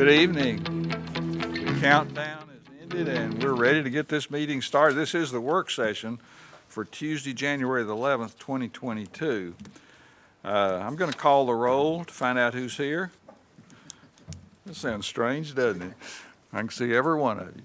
Good evening. The countdown is ended and we're ready to get this meeting started. This is the work session for Tuesday, January the 11th, 2022. I'm going to call the roll to find out who's here. This sounds strange, doesn't it? I can see every one of you,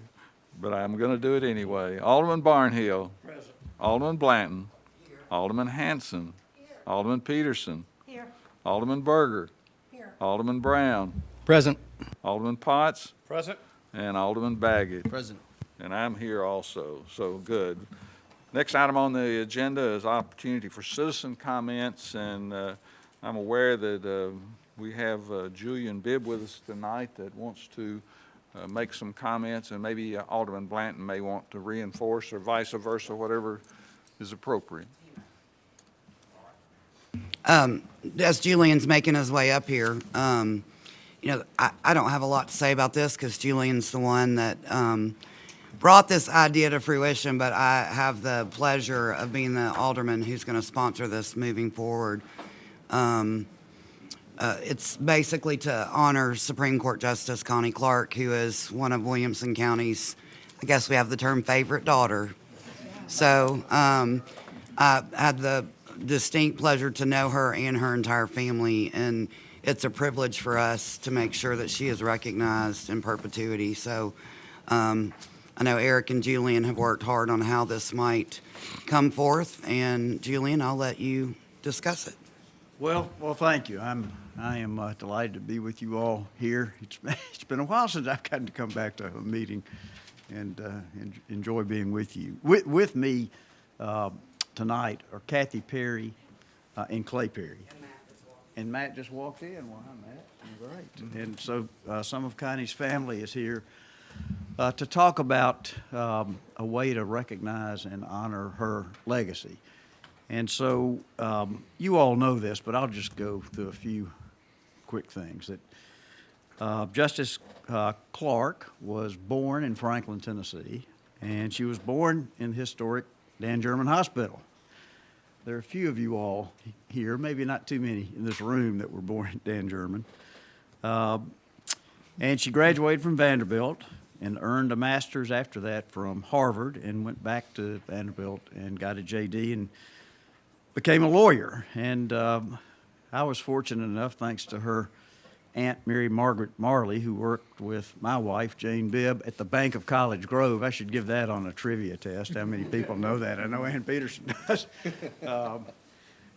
but I'm going to do it anyway. Alderman Barnhill. Present. Alderman Blanton. Here. Alderman Hanson. Here. Alderman Peterson. Here. Alderman Berger. Here. Alderman Brown. Present. Alderman Potts. Present. And Alderman Baggett. Present. And I'm here also, so good. Next item on the agenda is opportunity for citizen comments, and I'm aware that we have Julian Bibb with us tonight that wants to make some comments, and maybe Alderman Blanton may want to reinforce or vice versa, whatever is appropriate. As Julian's making his way up here, I don't have a lot to say about this because Julian's the one that brought this idea to fruition, but I have the pleasure of being the alderman who's going to sponsor this moving forward. It's basically to honor Supreme Court Justice Connie Clark, who is one of Williamson County's, I guess we have the term, favorite daughter. So I had the distinct pleasure to know her and her entire family, and it's a privilege for us to make sure that she is recognized in perpetuity. So I know Eric and Julian have worked hard on how this might come forth, and Julian, I'll let you discuss it. Well, thank you. I am delighted to be with you all here. It's been a while since I've gotten to come back to a meeting, and enjoy being with you. With me tonight are Kathy Perry and Clay Perry. And Matt just walked in. Well, hi, Matt. Great. And so some of Connie's family is here to talk about a way to recognize and honor her legacy. And so you all know this, but I'll just go through a few quick things. That Justice Clark was born in Franklin, Tennessee, and she was born in the historic Dan German Hospital. There are a few of you all here, maybe not too many in this room, that were born at Dan German. And she graduated from Vanderbilt and earned a master's after that from Harvard, and went back to Vanderbilt and got a JD and became a lawyer. And I was fortunate enough, thanks to her Aunt Mary Margaret Marley, who worked with my wife, Jane Bibb, at the Bank of College Grove. I should give that on a trivia test. How many people know that? I know Ann Peterson does.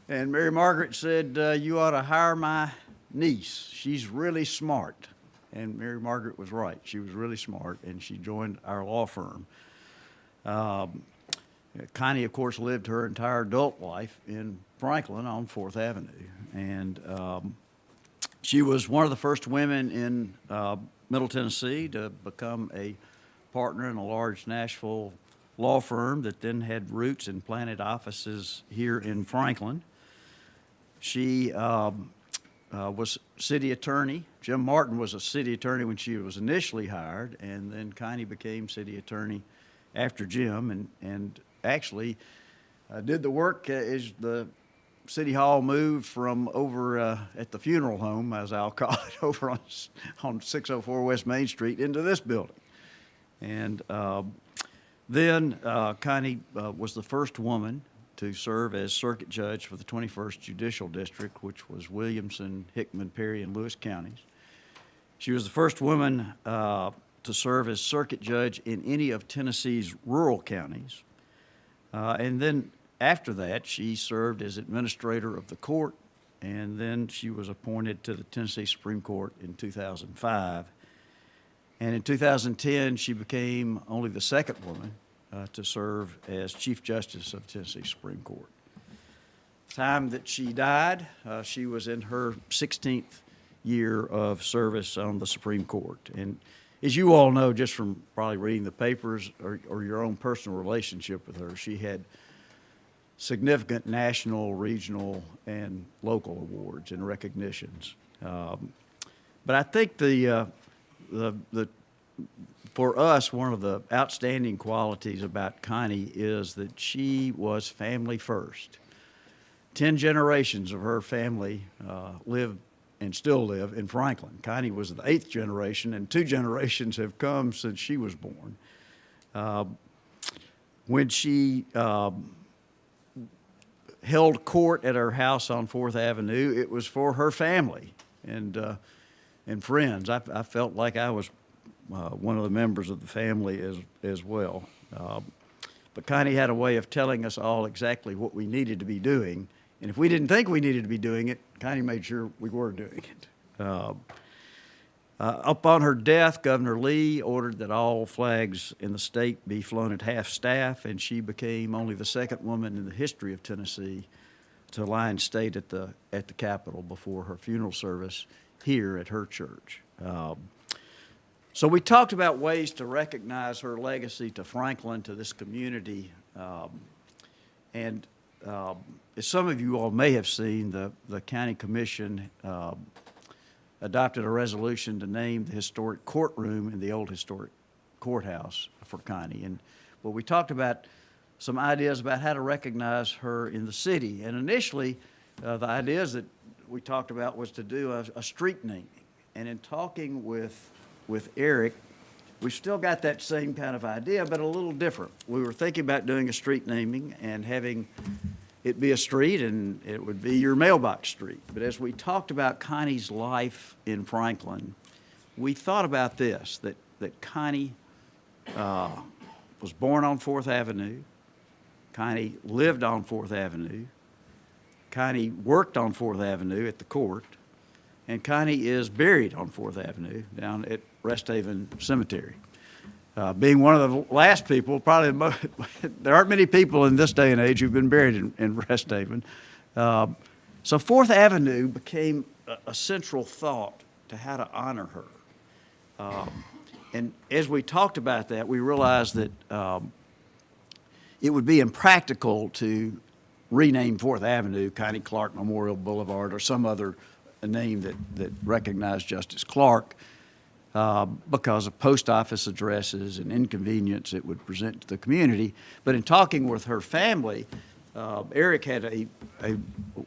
And Mary Margaret said, you ought to hire my niece. She's really smart. And Mary Margaret was right. She was really smart, and she joined our law firm. Connie, of course, lived her entire adult life in Franklin on 4th Avenue. And she was one of the first women in Middle Tennessee to become a partner in a large Nashville law firm that then had roots and planted offices here in Franklin. She was city attorney. Jim Martin was a city attorney when she was initially hired, and then Connie became city attorney after Jim, and actually did the work as the City Hall moved from over at the funeral home, as I'll call it, over on 604 West Main Street into this building. And then Connie was the first woman to serve as circuit judge for the 21st Judicial District, which was Williamson, Hickman, Perry, and Lewis counties. She was the first woman to serve as circuit judge in any of Tennessee's rural counties. And then after that, she served as administrator of the court, and then she was appointed to the Tennessee Supreme Court in 2005. And in 2010, she became only the second woman to serve as Chief Justice of the Tennessee Supreme Court. The time that she died, she was in her 16th year of service on the Supreme Court. And as you all know, just from probably reading the papers or your own personal relationship with her, she had significant national, regional, and local awards and recognitions. But I think for us, one of the outstanding qualities about Connie is that she was family first. 10 generations of her family lived and still live in Franklin. Connie was the 8th generation, and 2 generations have come since she was born. When she held court at her house on 4th Avenue, it was for her family and friends. I felt like I was one of the members of the family as well. But Connie had a way of telling us all exactly what we needed to be doing. And if we didn't think we needed to be doing it, Connie made sure we were doing it. Upon her death, Governor Lee ordered that all flags in the state be flown at half-staff, and she became only the 2nd woman in the history of Tennessee to lie in state at the Capitol before her funeral service here at her church. So we talked about ways to recognize her legacy to Franklin, to this community, and as some of you all may have seen, the county commission adopted a resolution to name the historic courtroom in the old historic courthouse for Connie. And well, we talked about some ideas about how to recognize her in the city. And initially, the ideas that we talked about was to do a street naming. And in talking with Eric, we still got that same kind of idea, but a little different. We were thinking about doing a street naming and having it be a street, and it would be your mailbox street. But as we talked about Connie's life in Franklin, we thought about this, that Connie was born on 4th Avenue, Connie lived on 4th Avenue, Connie worked on 4th Avenue at the court, and Connie is buried on 4th Avenue down at Rest Haven Cemetery. Being one of the last people, probably there aren't many people in this day and age who've been buried in Rest Haven. So 4th Avenue became a central thought to how to honor her. And as we talked about that, we realized that it would be impractical to rename 4th Avenue Connie Clark Memorial Boulevard or some other name that recognized Justice Clark. Because of post office addresses and inconvenience it would present to the community. But in talking with her family, Eric had a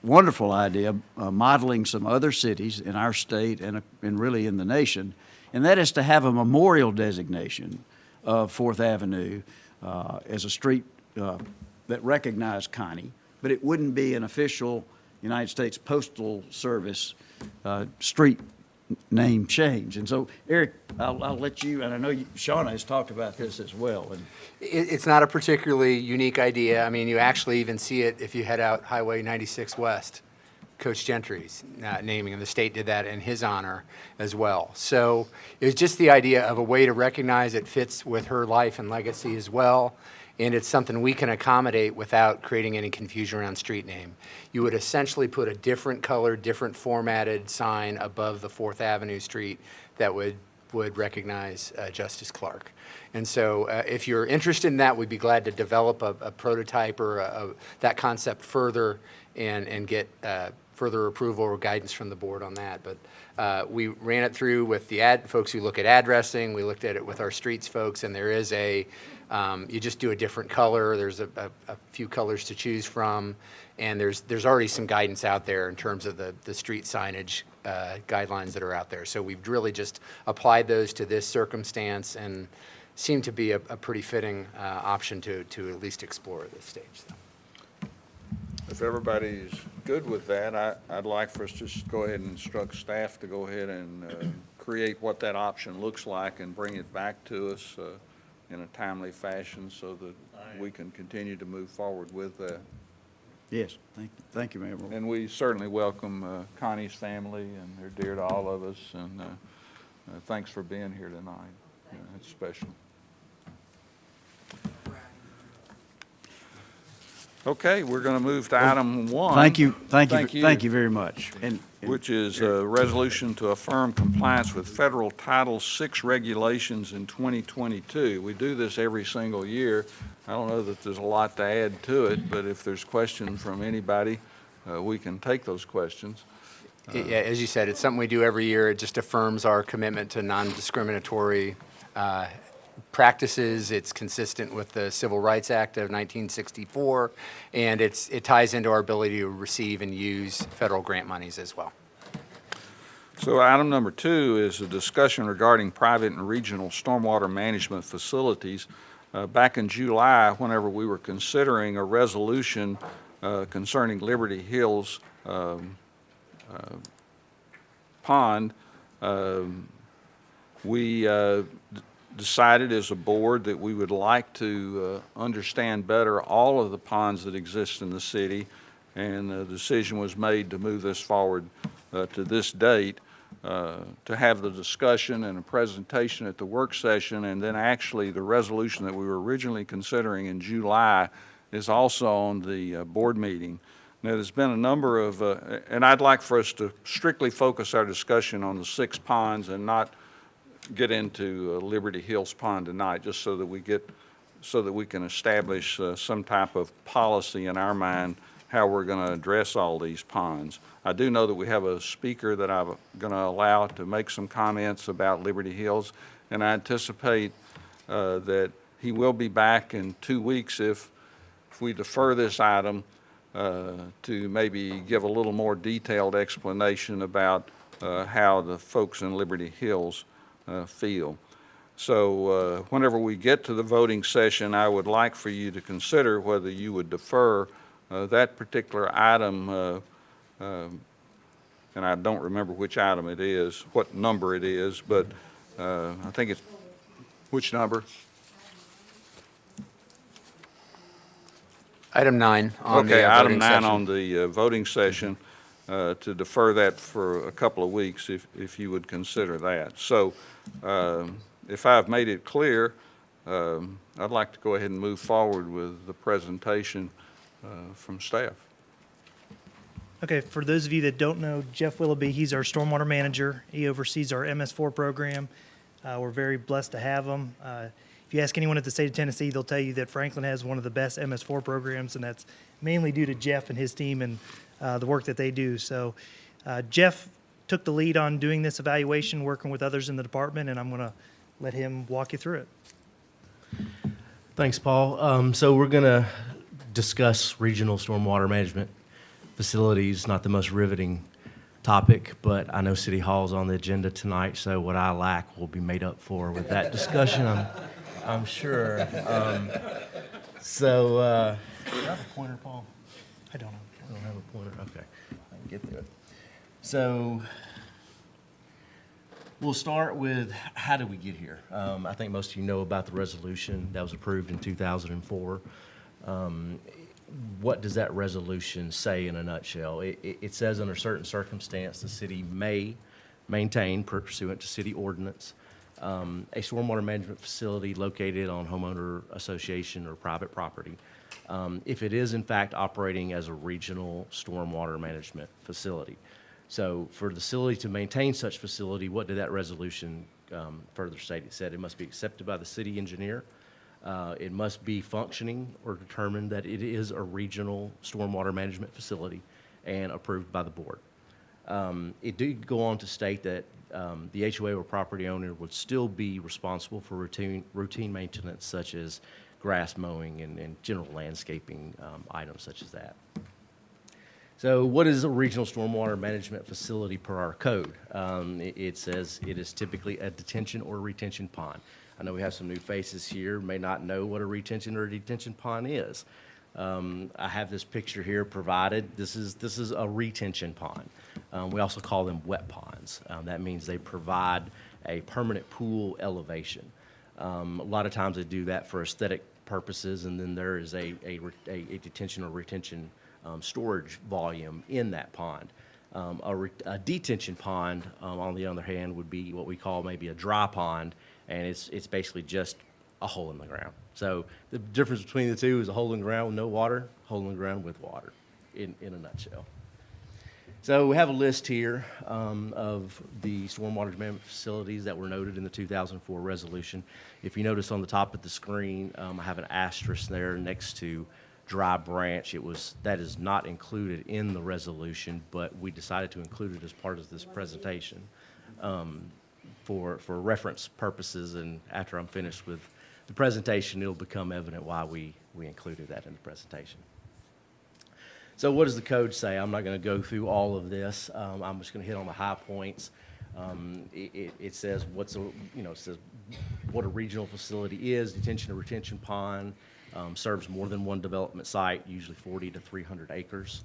wonderful idea modeling some other cities in our state and really in the nation, and that is to have a memorial designation of 4th Avenue as a street that recognized Connie, but it wouldn't be an official United States Postal Service street name change. And so, Eric, I'll let you, and I know Shauna has talked about this as well. And It's not a particularly unique idea. I mean, you actually even see it if you head out Highway 96 West, Coach Gentry's naming, and the state did that in his honor as well. So it was just the idea of a way to recognize it fits with her life and legacy as well. And it's something we can accommodate without creating any confusion around street name. You would essentially put a different colored, different formatted sign above the 4th Avenue street that would recognize Justice Clark. And so if you're interested in that, we'd be glad to develop a prototype or that concept further and get further approval or guidance from the board on that. But we ran it through with the folks who look at addressing. We looked at it with our streets folks, and there is you just do a different color. There's a few colors to choose from, and there's already some guidance out there in terms of the street signage guidelines that are out there. So we've really just applied those to this circumstance and seem to be a pretty fitting option to at least explore at this stage. So. If everybody's good with that, I'd like for us to just go ahead and instruct staff to go ahead and create what that option looks like and bring it back to us in a timely fashion so that we can continue to move forward with that. yes, thank you, Mayor. And we certainly welcome Connie's family, and they're dear to all of us, and thanks for being here tonight. It's special. Okay, we're going to move to item 1. Thank you very much. Which is a resolution to affirm compliance with federal Title VI regulations in 2022. We do this every single year. I don't know that there's a lot to add to it, but if there's questions from anybody, we can take those questions. Yeah, as you said, it's something we do every year. It just affirms our commitment to non-discriminatory practices. It's consistent with the Civil Rights Act of 1964, and it ties into our ability to receive and use federal grant monies as well. So item number 2 is a discussion regarding private and regional stormwater management facilities. Back in July, whenever we were considering a resolution concerning Liberty Hills pond, we decided as a board that we would like to understand better all of the ponds that exist in the city, and the decision was made to move this forward to this date, to have the discussion and a presentation at the work session, and then actually the resolution that we were originally considering in July is also on the board meeting. Now, there's been a number of, and I'd like for us to strictly focus our discussion on the 6 ponds and not get into Liberty Hills Pond tonight, just so that we can establish some type of policy in our mind how we're going to address all these ponds. I do know that we have a speaker that I'm going to allow to make some comments about Liberty Hills, and I anticipate that he will be back in 2 weeks if we defer this item to maybe give a little more detailed explanation about how the folks in Liberty Hills feel. So whenever we get to the voting session, I would like for you to consider whether you would defer that particular item, and I don't remember which item it is, what number it is, but I think it's, which number? Item 9 on the Okay, item voting 9 session. on the voting session, to defer that for a couple of weeks, if you would consider that. So if I've made it clear, I'd like to go ahead and move forward with the presentation from staff. Okay, for those of you that don't know, Jeff Willoughby, he's our stormwater manager. He oversees our MS4 program. We're very blessed to have him. If you ask anyone at the state of Tennessee, they'll tell you that Franklin has one of the best MS4 programs, and that's mainly due to Jeff and his team and the work that they do. So Jeff took the lead on doing this evaluation, working with others in the department, and I'm going to let him walk you through it. Thanks, Paul. So we're going to discuss regional stormwater management facilities, not the most riveting topic, but I know City Hall's on the agenda tonight, so what I lack will be made up for with that discussion, I'm sure. Do you have a pointer, Paul? I don't know. I don't have a pointer. Okay, I can get there. So we'll start with how did we get here? I think most of you know about the resolution that was approved in 2004. What does that resolution say in a nutshell? It says under certain circumstance, the city may maintain, pursuant to city ordinance, a stormwater management facility located on homeowner association or private property, if it is in fact operating as a regional stormwater management facility. So for the facility to maintain such facility, what did that resolution further state? It said it must be accepted by the city engineer. It must be functioning or determined that it is a regional stormwater management facility and approved by the board. It did go on to state that the HOA or property owner would still be responsible for routine maintenance such as grass mowing and general landscaping items such as that. So what is a regional stormwater management facility per our code? It says it is typically a detention or retention pond. I know we have some new faces here, may not know what a retention or detention pond is. I have this picture here provided. This is a retention pond. We also call them wet ponds. That means they provide a permanent pool elevation. A lot of times they do that for aesthetic purposes, and then there is a detention or retention storage volume in that pond. A detention pond, on the other hand, would be what we call maybe a dry pond, and it's basically just a hole in the ground. So the difference between the two is a hole in the ground with no water, hole in the ground with water, in a nutshell. So we have a list here of the stormwater management facilities that were noted in the 2004 resolution. If you notice on the top of the screen, I have an asterisk there next to Dry Branch. That is not included in the resolution, but we decided to include it as part of this presentation for reference purposes, and after I'm finished with the presentation, it'll become evident why we included that in the presentation. So what does the code say? I'm not going to go through all of this. I'm just going to hit on the high points. It says it says what a regional facility is, detention or retention pond, serves more than one development site, usually 40 to 300 acres.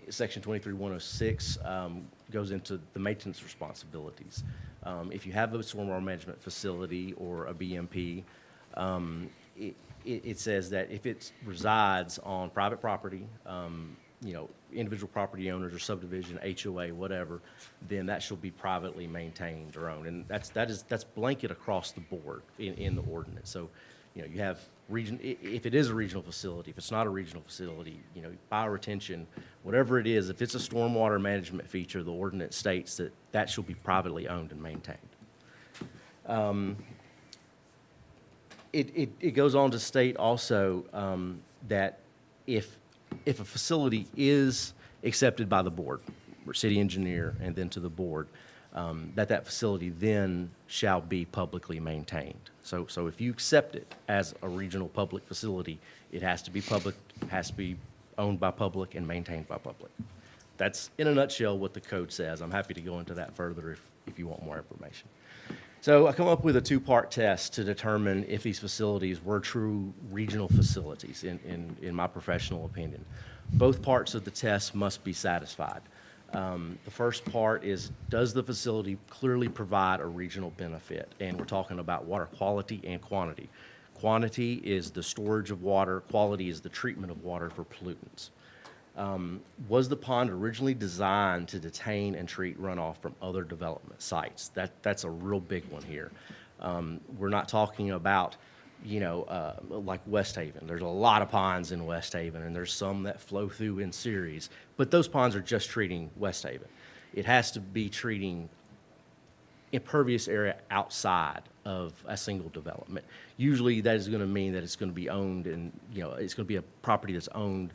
Section 23106 goes into the maintenance responsibilities. If you have a stormwater management facility or a BMP, it says that if it resides on private property, individual property owners or subdivision, HOA, whatever, then that shall be privately maintained or owned. And that's blanket across the board in the ordinance. So, you have if it is a regional facility, if it's not a regional facility, bioretention, whatever it is, if it's a stormwater management feature, the ordinance states that that shall be privately owned and maintained. It goes on to state also that if a facility is accepted by the board, or city engineer, and then to the board, that facility then shall be publicly maintained. So if you accept it as a regional public facility, it has to be public, has to be owned by public and maintained by public. That's, in a nutshell, what the code says. I'm happy to go into that further if you want more information. So I come up with a two-part test to determine if these facilities were true regional facilities, in my professional opinion. Both parts of the test must be satisfied. The first part is, does the facility clearly provide a regional benefit? And we're talking about water quality and quantity. Quantity is the storage of water, quality is the treatment of water for pollutants. Was the pond originally designed to detain and treat runoff from other development sites? That's a real big one here. We're not talking about, like West Haven. There's a lot of ponds in West Haven, and there's some that flow through in series, but those ponds are just treating West Haven. It has to be treating impervious area outside of a single development. Usually that is going to mean that it's going to be owned and, it's going to be a property that's owned,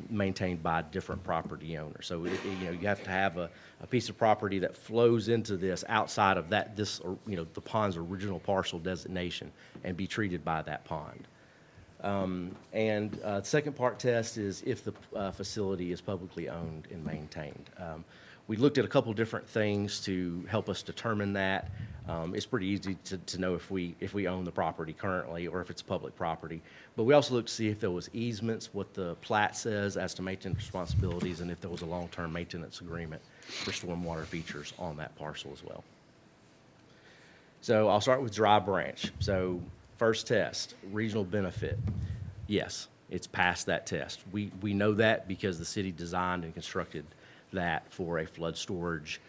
maintained by a different property owner. So, you have to have a piece of property that flows into this outside of the pond's original parcel designation and be treated by that pond. The second part test is if the facility is publicly owned and maintained. We looked at a couple different things to help us determine that. It's pretty easy to know if we own the property currently or if it's public property. But we also looked to see if there was easements, what the plat says as to maintenance responsibilities, and if there was a long-term maintenance agreement for stormwater features on that parcel as well. So I'll start with Dry Branch. So first test, regional benefit. Yes, it's passed that test. We know that because the city designed and constructed that for a flood storage,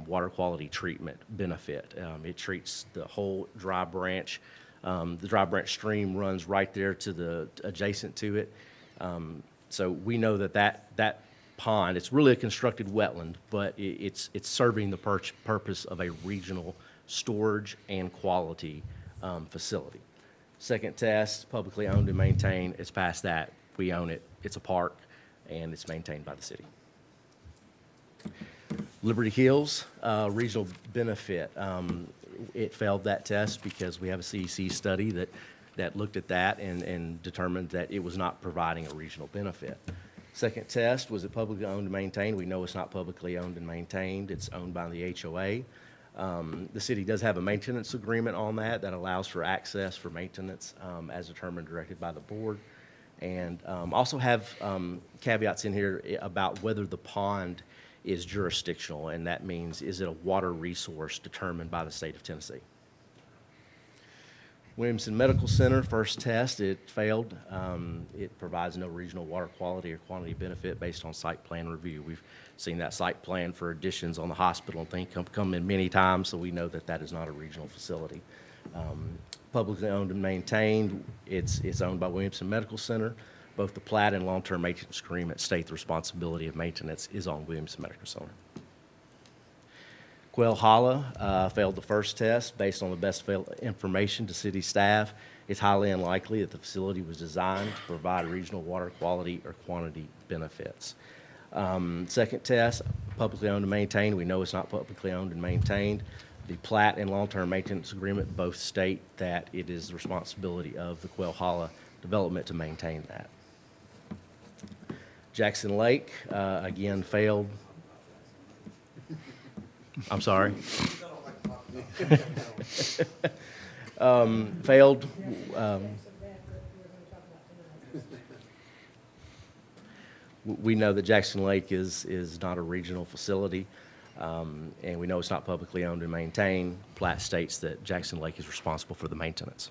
water quality treatment benefit. It treats the whole Dry Branch. The Dry Branch stream runs right there to the adjacent to it. So we know that pond, it's really a constructed wetland, but it's serving the purpose of a regional storage and quality facility. Second test, publicly owned and maintained. It's past that. We own it. It's a park, and it's maintained by the city. Liberty Hills, regional benefit. It failed that test because we have a CEC study that looked at that and determined that it was not providing a regional benefit. Second test, was it publicly owned and maintained? We know it's not publicly owned and maintained. It's owned by the HOA. The city does have a maintenance agreement on that allows for access for maintenance as determined, directed by the board. And also have caveats in here about whether the pond is jurisdictional, and that means, is it a water resource determined by the state of Tennessee? Williamson Medical Center, first test, it failed. It provides no regional water quality or quantity benefit based on site plan review. We've seen that site plan for additions on the hospital and things come in many times, so we know that is not a regional facility. Publicly owned and maintained, it's owned by Williamson Medical Center. Both the plat and long-term maintenance agreement state the responsibility of maintenance is on Williamson Medical Center. Quail Hollow failed the first test based on the best information to city staff. It's highly unlikely that the facility was designed to provide regional water quality or quantity benefits. Second test, publicly owned and maintained. We know it's not publicly owned and maintained. The plat and long-term maintenance agreement both state that it is the responsibility of the Quail Hollow development to maintain that. Jackson Lake, again, failed. I'm sorry. Failed. We know that Jackson Lake is not a regional facility, and we know it's not publicly owned and maintained. Plat states that Jackson Lake is responsible for the maintenance.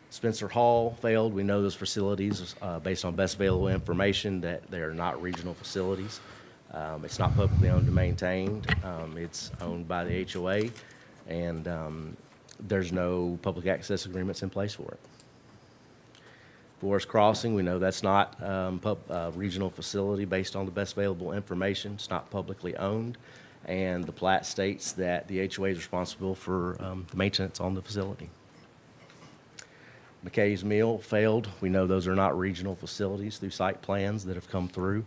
Spencer Hall failed. We know those facilities, based on best available information, that they are not regional facilities. It's not publicly owned and maintained. It's owned by the HOA, and there's no public access agreements in place for it. Forest Crossing, we know that's not a regional facility based on the best available information. It's not publicly owned, and the plat states that the HOA is responsible for the maintenance on the facility. McKay's Mill failed. We know those are not regional facilities through site plans that have come through.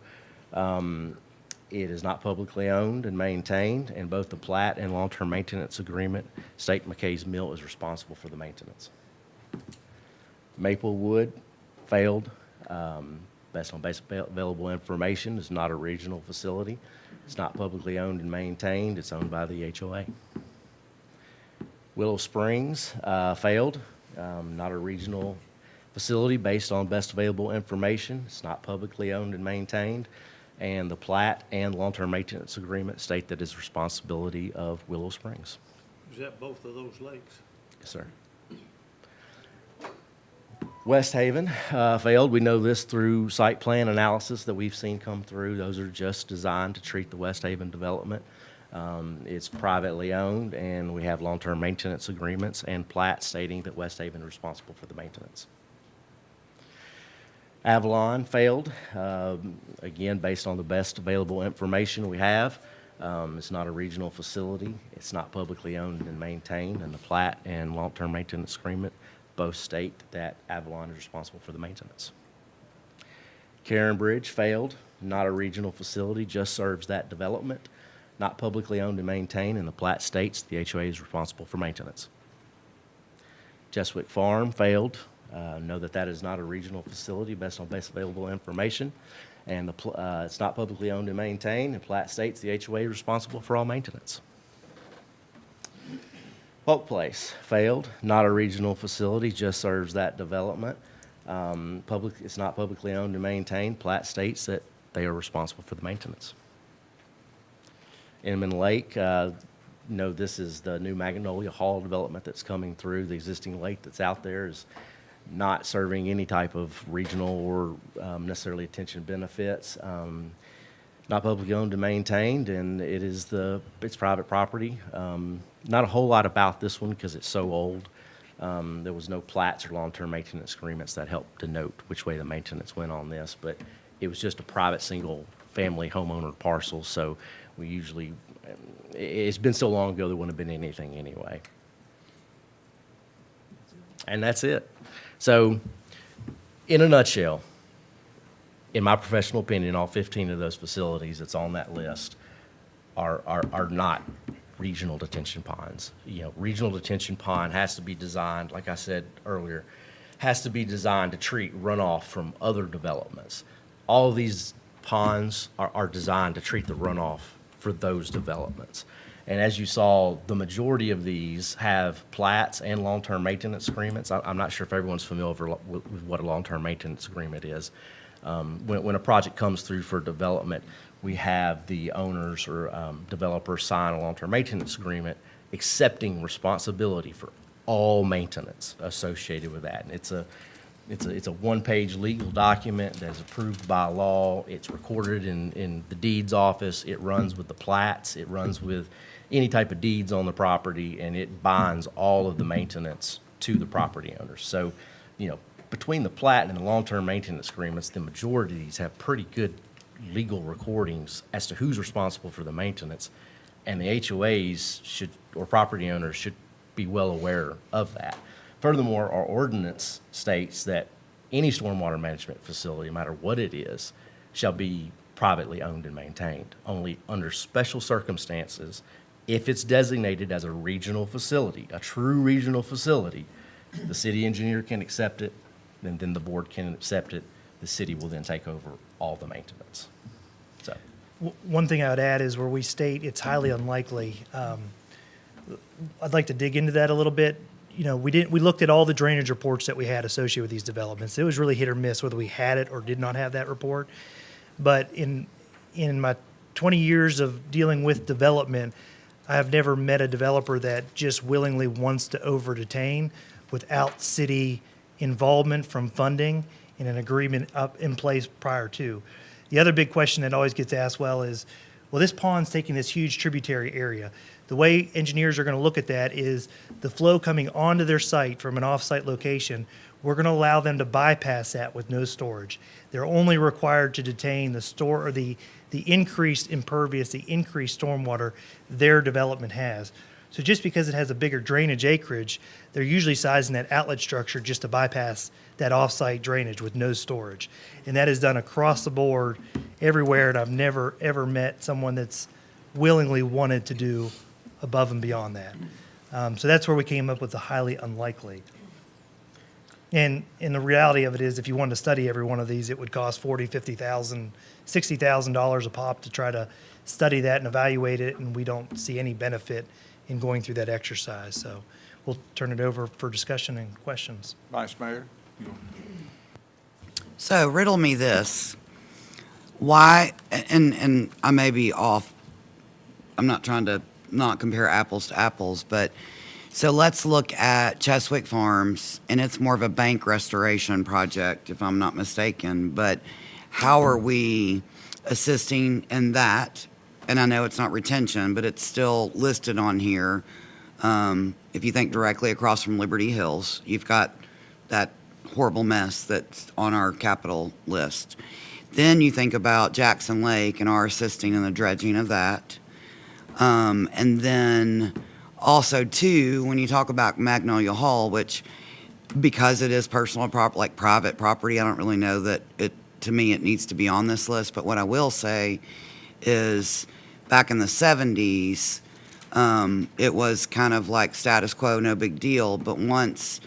It is not publicly owned and maintained, and both the plat and long-term maintenance agreement state McKay's Mill is responsible for the maintenance. Maplewood failed. Based on basic available information, it's not a regional facility. It's not publicly owned and maintained. It's owned by the HOA. Willow Springs failed. Not a regional facility based on best available information. It's not publicly owned and maintained. And the plat and long-term maintenance agreement state that it's responsibility of Willow Springs. Is that both of those lakes? Yes, sir. West Haven failed. We know this through site plan analysis that we've seen come through. Those are just designed to treat the West Haven development. It's privately owned, and we have long-term maintenance agreements and plat stating that West Haven is responsible for the maintenance. Avalon failed, again, based on the best available information we have. It's not a regional facility. It's not publicly owned and maintained, and the plat and long-term maintenance agreement both state that Avalon is responsible for the maintenance. Karen Bridge failed, not a regional facility, just serves that development, not publicly owned and maintained, and the plat states the HOA is responsible for maintenance. Jeswick Farm failed. Know that that is not a regional facility based on best available information, and it's not publicly owned and maintained, and plat states the HOA is responsible for all maintenance. Polk Place failed, not a regional facility, just serves that development. It's not publicly owned and maintained. Plat states that they are responsible for the maintenance. Inman Lake, this is the new Magnolia Hall development that's coming through. The existing lake that's out there is not serving any type of regional or necessarily attention benefits. Not publicly owned and maintained, and it's private property. Not a whole lot about this one because it's so old. There was no plats or long-term maintenance agreements that helped denote which way the maintenance went on this, but it was just a private single-family homeowner parcel, so it's been so long ago there wouldn't have been anything anyway. And that's it. So, in a nutshell, in my professional opinion, all 15 of those facilities that's on that list are not regional detention ponds. Regional detention pond has to be designed, like I said earlier, has to be designed to treat runoff from other developments. All of these ponds are designed to treat the runoff for those developments. And as you saw, the majority of these have plats and long-term maintenance agreements. I'm not sure if everyone's familiar with what a long-term maintenance agreement is. When a project comes through for development, we have the owners or developers sign a long-term maintenance agreement accepting responsibility for all maintenance associated with that. And it's a one-page legal document that is approved by law. It's recorded in the deeds office. It runs with the plats. It runs with any type of deeds on the property, and it binds all of the maintenance to the property owners. So, between the plat and the long-term maintenance agreements, the majority of these have pretty good legal recordings as to who's responsible for the maintenance, and the HOAs or property owners should be well aware of that. Furthermore, our ordinance states that any stormwater management facility, no matter what it is, shall be privately owned and maintained. Only under special circumstances, if it's designated as a regional facility, a true regional facility, the city engineer can accept it, and then the board can accept it. The city will then take over all the maintenance. So, One thing I would add is where we state it's highly unlikely. I'd like to dig into that a little bit. You know, we looked at all the drainage reports that we had associated with these developments. It was really hit or miss whether we had it or did not have that report. But in my 20 years of dealing with development, I have never met a developer that just willingly wants to over-detain without city involvement from funding and an agreement up in place prior to. The other big question that always gets asked, well, this pond's taking this huge tributary area. The way engineers are going to look at that is the flow coming onto their site from an off-site location, we're going to allow them to bypass that with no storage. They're only required to detain the increased impervious, the increased stormwater their development has. So just because it has a bigger drainage acreage, they're usually sizing that outlet structure just to bypass that off-site drainage with no storage. And that is done across the board everywhere, and I've never, ever met someone that's willingly wanted to do above and beyond that. So that's where we came up with the highly unlikely. And the reality of it is, if you wanted to study every one of these, it would cost $40,000, $50,000, $60,000 a pop to try to study that and evaluate it, and we don't see any benefit in going through that exercise. So we'll turn it over for discussion and questions. Vice Mayor? So riddle me this. Why, and I may be off, I'm not trying to not compare apples to apples, but so let's look at Cheswick Farms, and it's more of a bank restoration project, if I'm not mistaken, but how are we assisting in that? And I know it's not retention, but it's still listed on here. If you think directly across from Liberty Hills, you've got that horrible mess that's on our capital list. Then you think about Jackson Lake and our assisting in the dredging of that. And then also, too, when you talk about Magnolia Hall, which, because it is personal property, like private property, I don't really know that to me, it needs to be on this list. But what I will say is back in the 70s, it was kind of like status quo, no big deal. But once,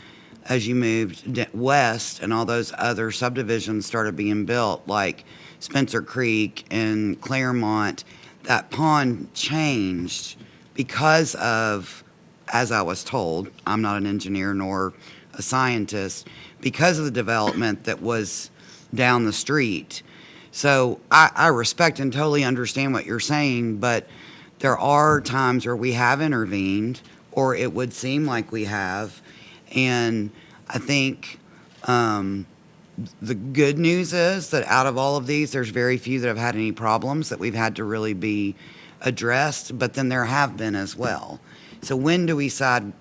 as you moved west and all those other subdivisions started being built, like Spencer Creek and Claremont, that pond changed because of, as I was told, I'm not an engineer nor a scientist, because of the development that was down the street. So I respect and totally understand what you're saying, but there are times where we have intervened, or it would seem like we have, and I think the good news is that out of all of these, there's very few that have had any problems that we've had to really be addressed, but then there have been as well. So when do we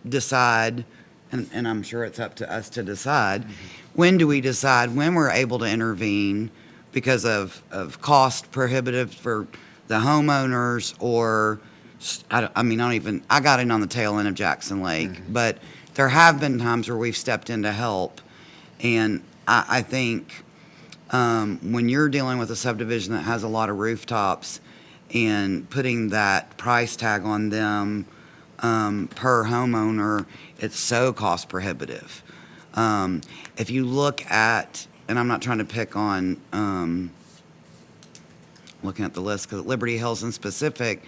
decide, and I'm sure it's up to us to decide, when do we decide when we're able to intervene because of cost prohibitive for the homeowners, or, I got in on the tail end of Jackson Lake, but there have been times where we've stepped in to help, and I think when you're dealing with a subdivision that has a lot of rooftops and putting that price tag on them per homeowner, it's so cost prohibitive. If you look at, and I'm not trying to pick on looking at the list because Liberty Hills in specific,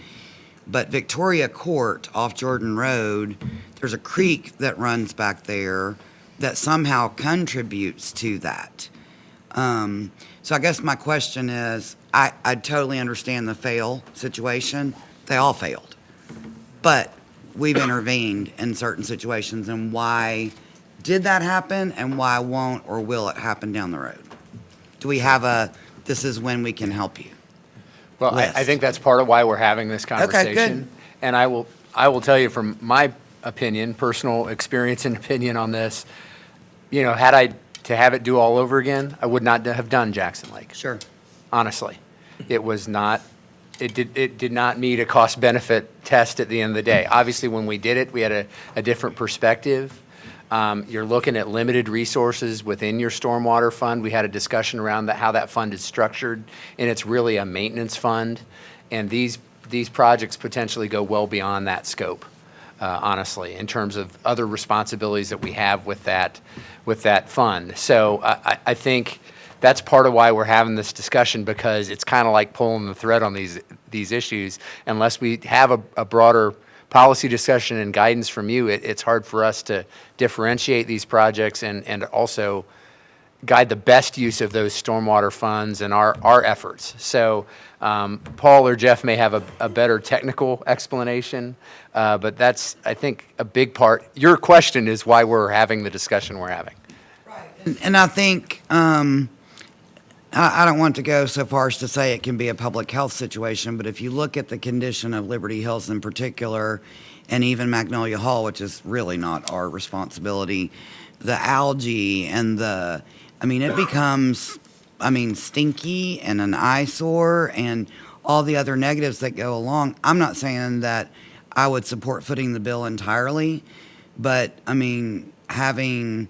but Victoria Court off Jordan Road, there's a creek that runs back there that somehow contributes to that. So I guess my question is, I totally understand the fail situation. They all failed. But we've intervened in certain situations, and why did that happen, and why won't or will it happen down the road? Do we have this is when we can help you? Well, I think that's part of why we're having this conversation. good. And I will tell you from my opinion, personal experience and opinion on this, had I to have it do all over again, I would not have done Jackson Lake. Sure. Honestly, it did not meet a cost benefit test at the end of the day. Obviously, when we did it, we had a different perspective. You're looking at limited resources within your stormwater fund. We had a discussion around how that fund is structured, and it's really a maintenance fund. And these projects potentially go well beyond that scope, honestly, in terms of other responsibilities that we have with that fund. So I think that's part of why we're having this discussion, because it's kind of like pulling the thread on these issues. Unless we have a broader policy discussion and guidance from you, it's hard for us to differentiate these projects and also guide the best use of those stormwater funds and our efforts. So Paul or Jeff may have a better technical explanation, but that's, I think, a big part. Your question is why we're having the discussion we're having. And I think, I don't want to go so far as to say it can be a public health situation, but if you look at the condition of Liberty Hills in particular, and even Magnolia Hall, which is really not our responsibility, the algae and it becomes, stinky and an eyesore and all the other negatives that go along. I'm not saying that I would support footing the bill entirely, but, having,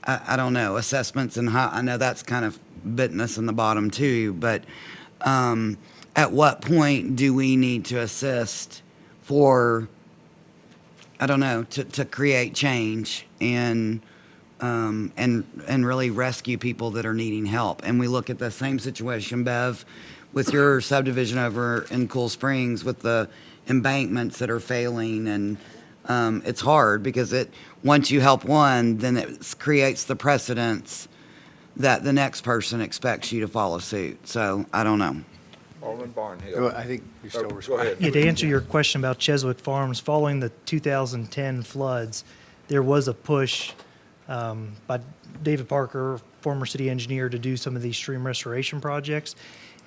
I don't know, assessments and how, I know that's kind of bitten us in the bottom too, but at what point do we need to assist for, I don't know, to create change and really rescue people that are needing help? And we look at the same situation, Bev, with your subdivision over in Cool Springs with the embankments that are failing, and it's hard because once you help one, then it creates the precedence that the next person expects you to follow suit. So I don't know. Alderman Barnhill. I think you're still Go responding. ahead. Yeah, to answer your question about Cheswick Farms, following the 2010 floods, there was a push by David Parker, former city engineer, to do some of these stream restoration projects.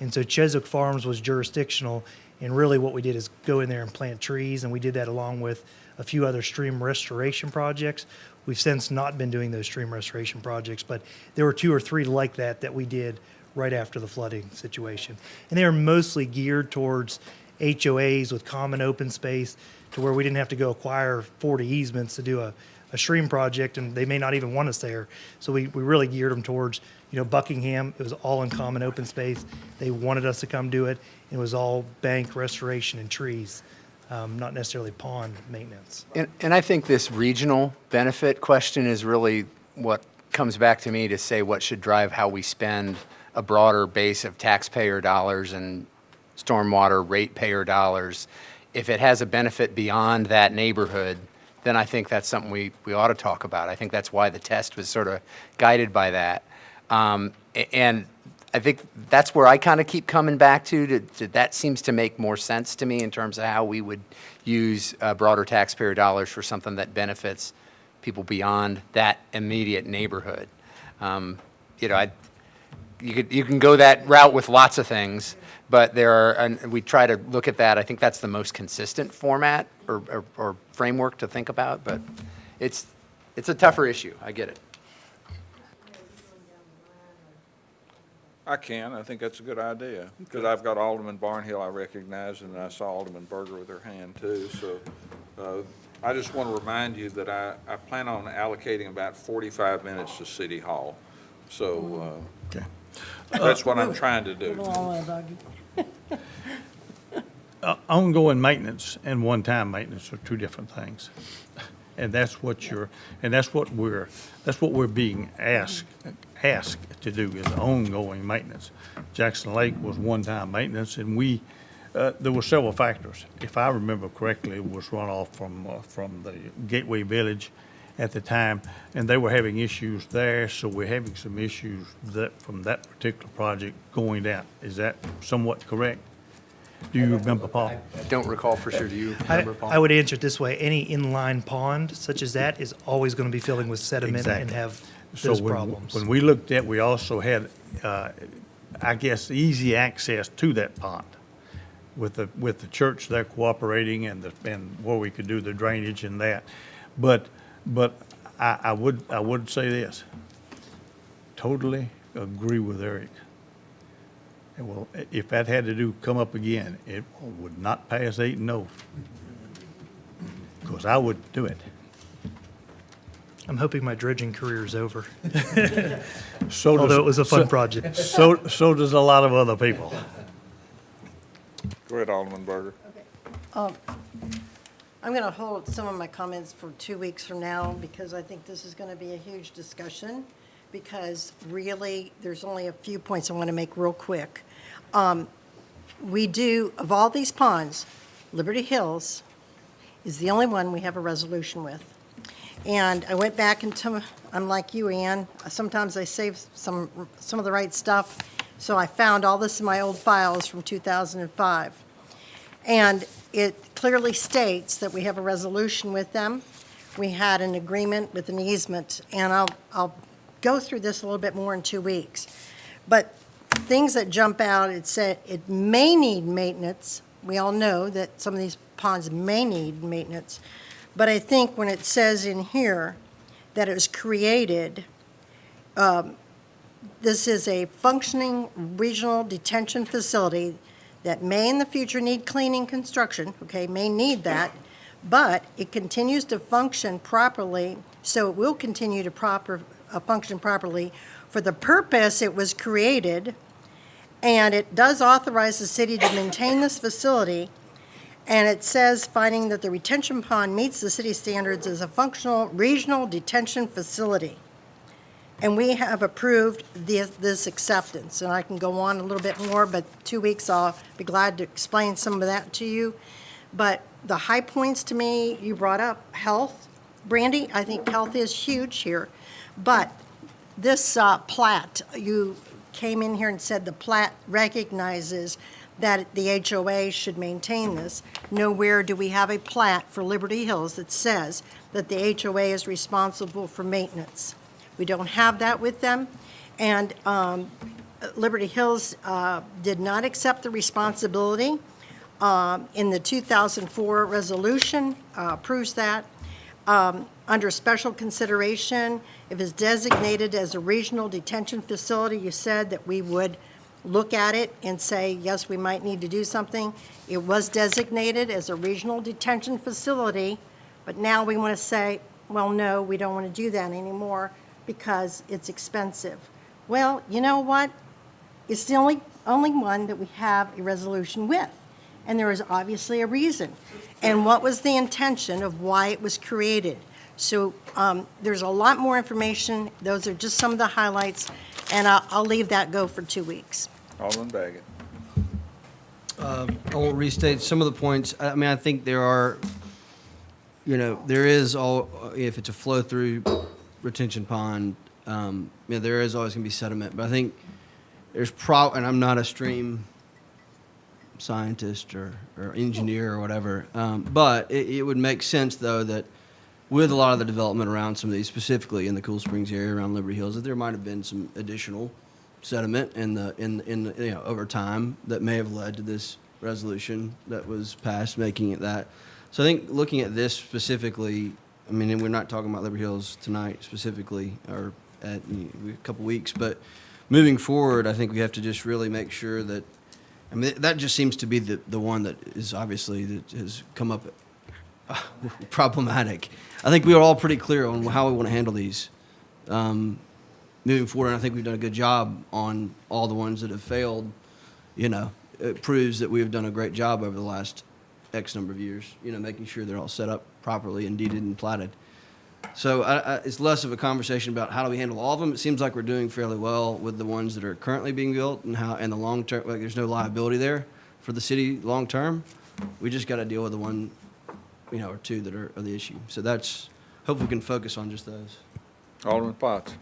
And so Cheswick Farms was jurisdictional, and really what we did is go in there and plant trees, and we did that along with a few other stream restoration projects. We've since not been doing those stream restoration projects, but there were 2 or 3 like that we did right after the flooding situation. And they were mostly geared towards HOAs with common open space, to where we didn't have to go acquire 40 easements to do a stream project, and they may not even want us there. So we really geared them towards, Buckingham. It was all in common open space. They wanted us to come do it. It was all bank restoration and trees, not necessarily pond maintenance. And I think this regional benefit question is really what comes back to me to say what should drive how we spend a broader base of taxpayer dollars and stormwater ratepayer dollars. If it has a benefit beyond that neighborhood, then I think that's something we ought to talk about. I think that's why the test was sort of guided by that. And I think that's where I kind of keep coming back to that seems to make more sense to me in terms of how we would use broader taxpayer dollars for something that benefits people beyond that immediate neighborhood. You can go that route with lots of things, but we try to look at that. I think that's the most consistent format or framework to think about, but it's a tougher issue. I get it. I can. I think that's a good idea, because I've got Alderman Barnhill I recognize, and I saw Alderman Berger with her hand too. So I just want to remind you that I plan on allocating about 45 minutes to City Hall. So Okay. that's what I'm trying to do. Ongoing maintenance and one-time maintenance are 2 different things. And that's what we're being asked to do, is ongoing maintenance. Jackson Lake was one-time maintenance, and there were several factors. If I remember correctly, it was runoff from the Gateway Village at the time, and they were having issues there, so we're having some issues from that particular project going down. Is that somewhat correct? Do you remember, Paul? I don't recall for sure. Do you remember, Paul? I would answer it this way: any inline pond such as that is always going to be filling with sediment and Exactly. have So those when- problems. When we looked at, we also had, I guess, easy access to that pond with the church there cooperating and where we could do the drainage and that. But I would say this, totally agree with Eric. Well, if that had to come up again, it would not pass 8-0. Because I would do it. I'm hoping my dredging career is over, So does- although it was a fun so- project. So does a lot of other people. Go ahead, Alderman Berger. I'm going to hold some of my comments for 2 weeks from now, because I think this is going to be a huge discussion. because really, there's only a few points I want to make real quick. We do, of all these ponds, Liberty Hills is the only one we have a resolution with. And I went back into, I'm like you, Ann, sometimes I save some of the right stuff, so I found all this in my old files from 2005. And it clearly states that we have a resolution with them. We had an agreement with an easement, and I'll go through this a little bit more in 2 weeks. But things that jump out, it said it may need maintenance. We all know that some of these ponds may need maintenance. But I think when it says in here that it was created, this is a functioning regional detention facility that may in the future need cleaning construction, okay, may need that, but it continues to function properly, so it will continue to function properly for the purpose it was created, and it does authorize the city to maintain this facility, and it says, finding that the retention pond meets the city standards as a functional regional detention facility. And we have approved this acceptance, and I can go on a little bit more, but 2 weeks I'll be glad to explain some of that to you. But the high points to me, you brought up health. Brandy, I think health is huge here. But this plat, you came in here and said the plat recognizes that the HOA should maintain this. Nowhere do we have a plat for Liberty Hills that says that the HOA is responsible for maintenance. We don't have that with them, and Liberty Hills did not accept the responsibility. In the 2004 resolution, approves that. Under special consideration, if it's designated as a regional detention facility, you said that we would look at it and say, yes, we might need to do something. It was designated as a regional detention facility, but now we want to say, well, no, we don't want to do that anymore because it's expensive. Well, you know what? It's the only one that we have a resolution with, and there is obviously a reason. And what was the intention of why it was created? So there's a lot more information. Those are just some of the highlights, and I'll leave that go for 2 weeks. Alderman Baggett. I won't restate some of the points. I mean, I think there are, there is if it's a flow-through retention pond, there is always going to be sediment. But I think there's and I'm not a stream scientist or engineer or whatever, but it would make sense, though, that with a lot of the development around some of these, specifically in the Cool Springs area around Liberty Hills, that there might have been some additional sediment in over time that may have led to this resolution that was passed, making it that. So I think looking at this specifically, I mean, and we're not talking about Liberty Hills tonight specifically, or at a couple weeks, but moving forward, I think we have to just really make sure that, I mean, that just seems to be the one that is obviously that has come up problematic. I think we are all pretty clear on how we want to handle these moving forward, and I think we've done a good job on all the ones that have failed. It proves that we have done a great job over the last X number of years, making sure they're all set up properly and deeded and platted. So it's less of a conversation about how do we handle all of them. It seems like we're doing fairly well with the ones that are currently being built and the long term, like there's no liability there for the city long term. We just got to deal with the one, or two that are the issue. So hope we can focus on just those. Alderman Potts.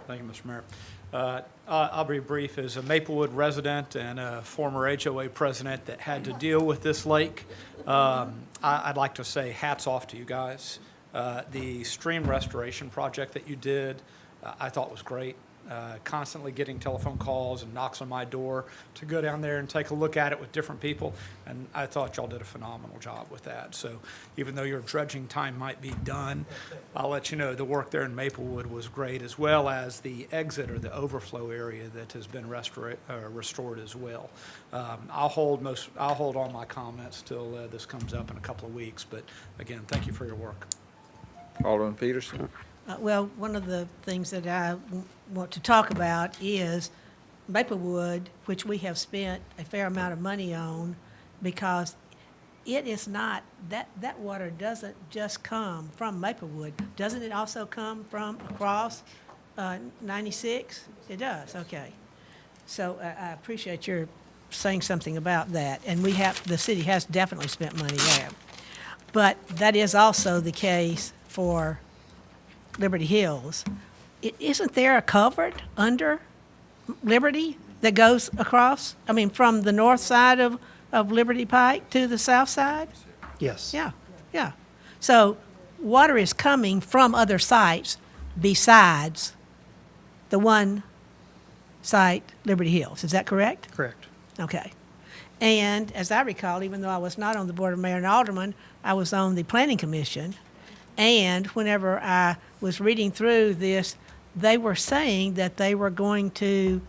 Thank you, Mr. Mayor. I'll be brief. As a Maplewood resident and a former HOA president that had to deal with this lake, I'd like to say hats off to you guys. The stream restoration project that you did, I thought was great. Constantly getting telephone calls and knocks on my door to go down there and take a look at it with different people, and I thought y'all did a phenomenal job with that. So even though your dredging time might be done, I'll let you know the work there in Maplewood was great, as well as the exit or the overflow area that has been restored as well. I'll hold all my comments till this comes up in a couple of weeks, but again, thank you for your work. Alderman Peterson. Well, one of the things that I want to talk about is Maplewood, which we have spent a fair amount of money on, because it is not, that water doesn't just come from Maplewood. Doesn't it also come from across 96? It does, okay. So I appreciate your saying something about that, and the city has definitely spent money there. But that is also the case for Liberty Hills. Isn't there a culvert under Liberty that goes across, from the north side of Liberty Pike to the south side? Yes. Yeah, yeah. So water is coming from other sites besides the one site, Liberty Hills. Is that correct? Correct. Okay. And as I recall, even though I was not on the Board of Mayor and Aldermen, I was on the Planning Commission. And whenever I was reading through this, they were saying that they were going to,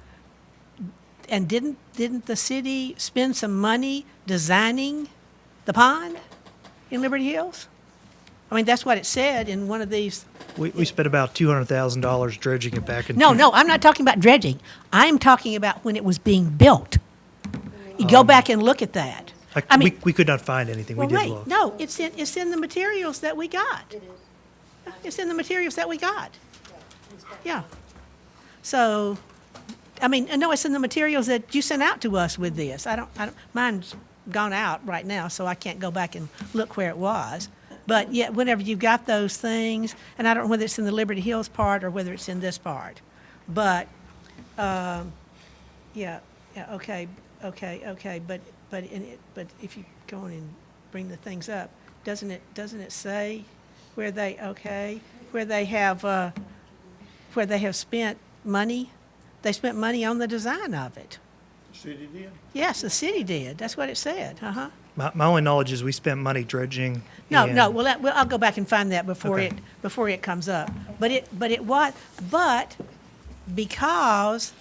and didn't the city spend some money designing the pond in Liberty Hills? That's what it said in one of these. We spent about $200,000 dredging it back in. No, I'm not talking about dredging. I'm talking about when it was being built. You go back and look at that. We could not find anything. We Well, did wait, look. no, it's in the materials that we got. It's in the materials that we got. Yeah. So, no, it's in the materials that you sent out to us with this. Mine's gone out right now, so I can't go back and look where it was. But yet, whenever you've got those things, and I don't know whether it's in the Liberty Hills part or whether it's in this part, but, okay, but if you go on and bring the things up, doesn't it say where they have spent money? They spent money on the design of it. City did? Yes, the city did. That's what it said. Uh-huh. My only knowledge is we spent money dredging. No, and- no. Well, I'll go back and find that before Okay. it comes up. But because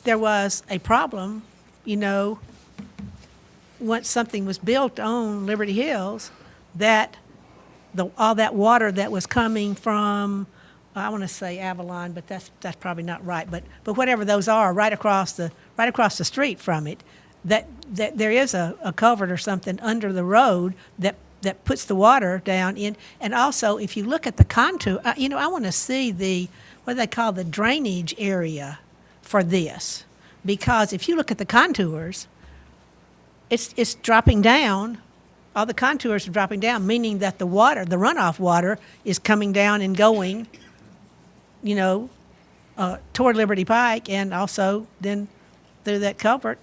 there was a problem, once something was built on Liberty Hills, that all that water that was coming from, I want to say Avalon, but that's probably not right. But whatever those are, right across the street from it, that there is a culvert or something under the road that puts the water down in. And also, if you look at the contour, I want to see what they call the drainage area for this, because if you look at the contours, it's dropping down. All the contours are dropping down, meaning that the runoff water is coming down and going, toward Liberty Pike, and also then through that culvert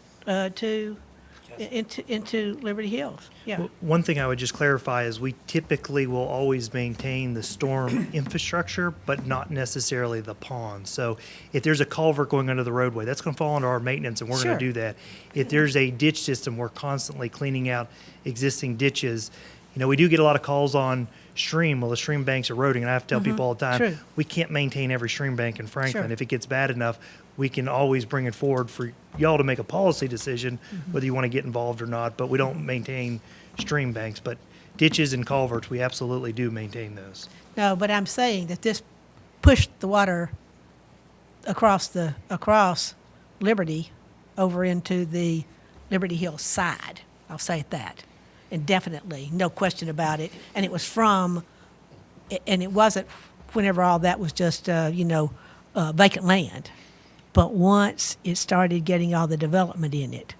into Liberty Hills. Yeah. One thing I would just clarify is we typically will always maintain the storm infrastructure, but not necessarily the pond. So if there's a culvert going under the roadway, that's going to fall under our maintenance, and we're going Sure. to do that. If there's a ditch system, we're constantly cleaning out existing ditches. We do get a lot of calls on stream. Well, the stream bank's eroding, and I have to tell people all the time, True. we can't maintain every stream bank in Franklin. Sure. If it gets bad enough, we can always bring it forward for y'all to make a policy decision whether you want to get involved or not, but we don't maintain stream banks. But ditches and culverts, we absolutely do maintain those. No, but I'm saying that this pushed the water across Liberty over into the Liberty Hills side. I'll say it that. And definitely, no question about it. And it was and it wasn't whenever all that was just, vacant land. But once it started getting all the development in it,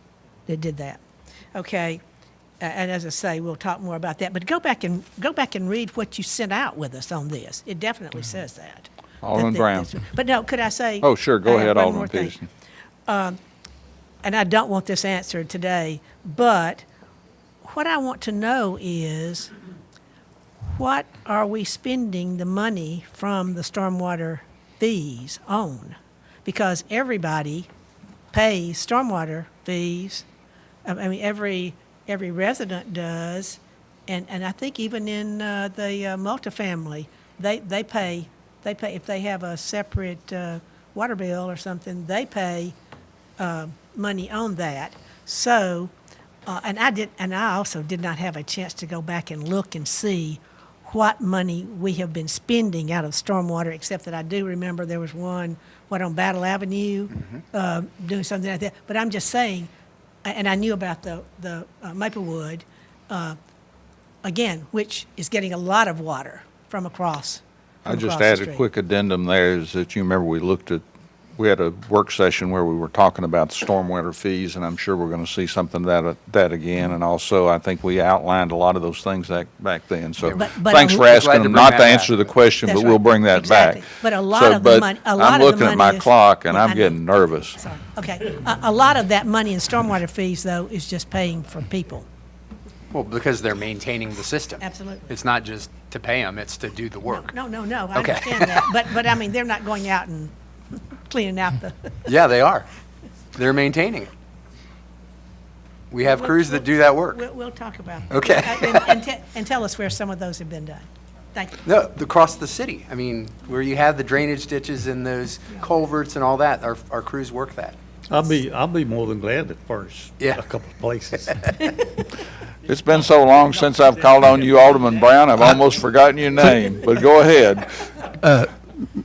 that did that. Okay. And as I say, we'll talk more about that. But go back and read what you sent out with us on this. It definitely says that. Alderman Brown. But no, could I say? Oh, sure, go I have ahead, one Alderman more thing. Peterson. And I don't want this answered today, but what I want to know is, what are we spending the money from the stormwater fees on? Because everybody pays stormwater fees. Every resident does, and I think even in the multifamily, they pay if they have a separate water bill or something, they pay money on that. So, and I also did not have a chance to go back and look and see what money we have been spending out of stormwater, except that I do remember there was one, on Battle Avenue, doing something like that. But I'm just saying, and I knew about the Maplewood, again, which is getting a lot of water from across I from just across the add a street. quick addendum there is that you remember we had a work session where we were talking about the stormwater fees, and I'm sure we're going to see something of that again. And also, I think we outlined a lot of those things back then. So But thanks for I'm asking glad to them bring not that to back. answer the question, That's but we'll right. bring that Exactly. back. But a lot So, of the but money, I'm looking at my clock, and Yeah, I I'm know. getting nervous. Sorry. Okay. A lot of that money in stormwater fees, though, is just paying for people. Well, because they're maintaining the system. Absolutely. It's not just to pay them, it's to do the work. No, I Okay. understand that. But I mean, they're not going out and cleaning out the, Yeah, they are. They're maintaining it. We have crews that do that work. we'll talk about that. Okay. And tell us where some of those have been done. Thank you. No, across the city. I mean, where you have the drainage ditches and those culverts and all that, our crews work that. I'll be more than glad at first. Yeah. A couple of places. It's been so long since I've called on you, Alderman Brown, I've almost forgotten your name, but go ahead.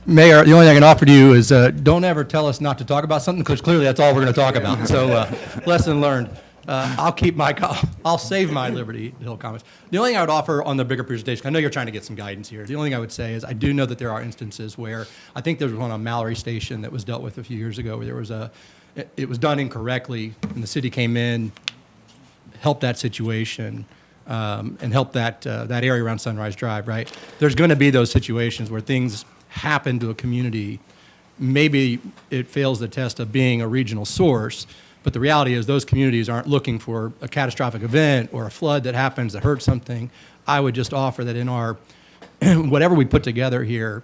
Mayor, the only thing I can offer to you is don't ever tell us not to talk about something, because clearly that's all we're going to talk about. So lesson learned. I'll save my Liberty Hill comments. The only thing I would offer on the bigger presentation, I know you're trying to get some guidance here. The only thing I would say is I do know that there are instances where, I think there was one on Mallory Station that was dealt with a few years ago, where there was it was done incorrectly, and the city came in, helped that situation, and helped that area around Sunrise Drive, right? There's going to be those situations where things happen to a community. Maybe it fails the test of being a regional source, but the reality is those communities aren't looking for a catastrophic event or a flood that happens that hurts something. I would just offer that in our, whatever we put together here,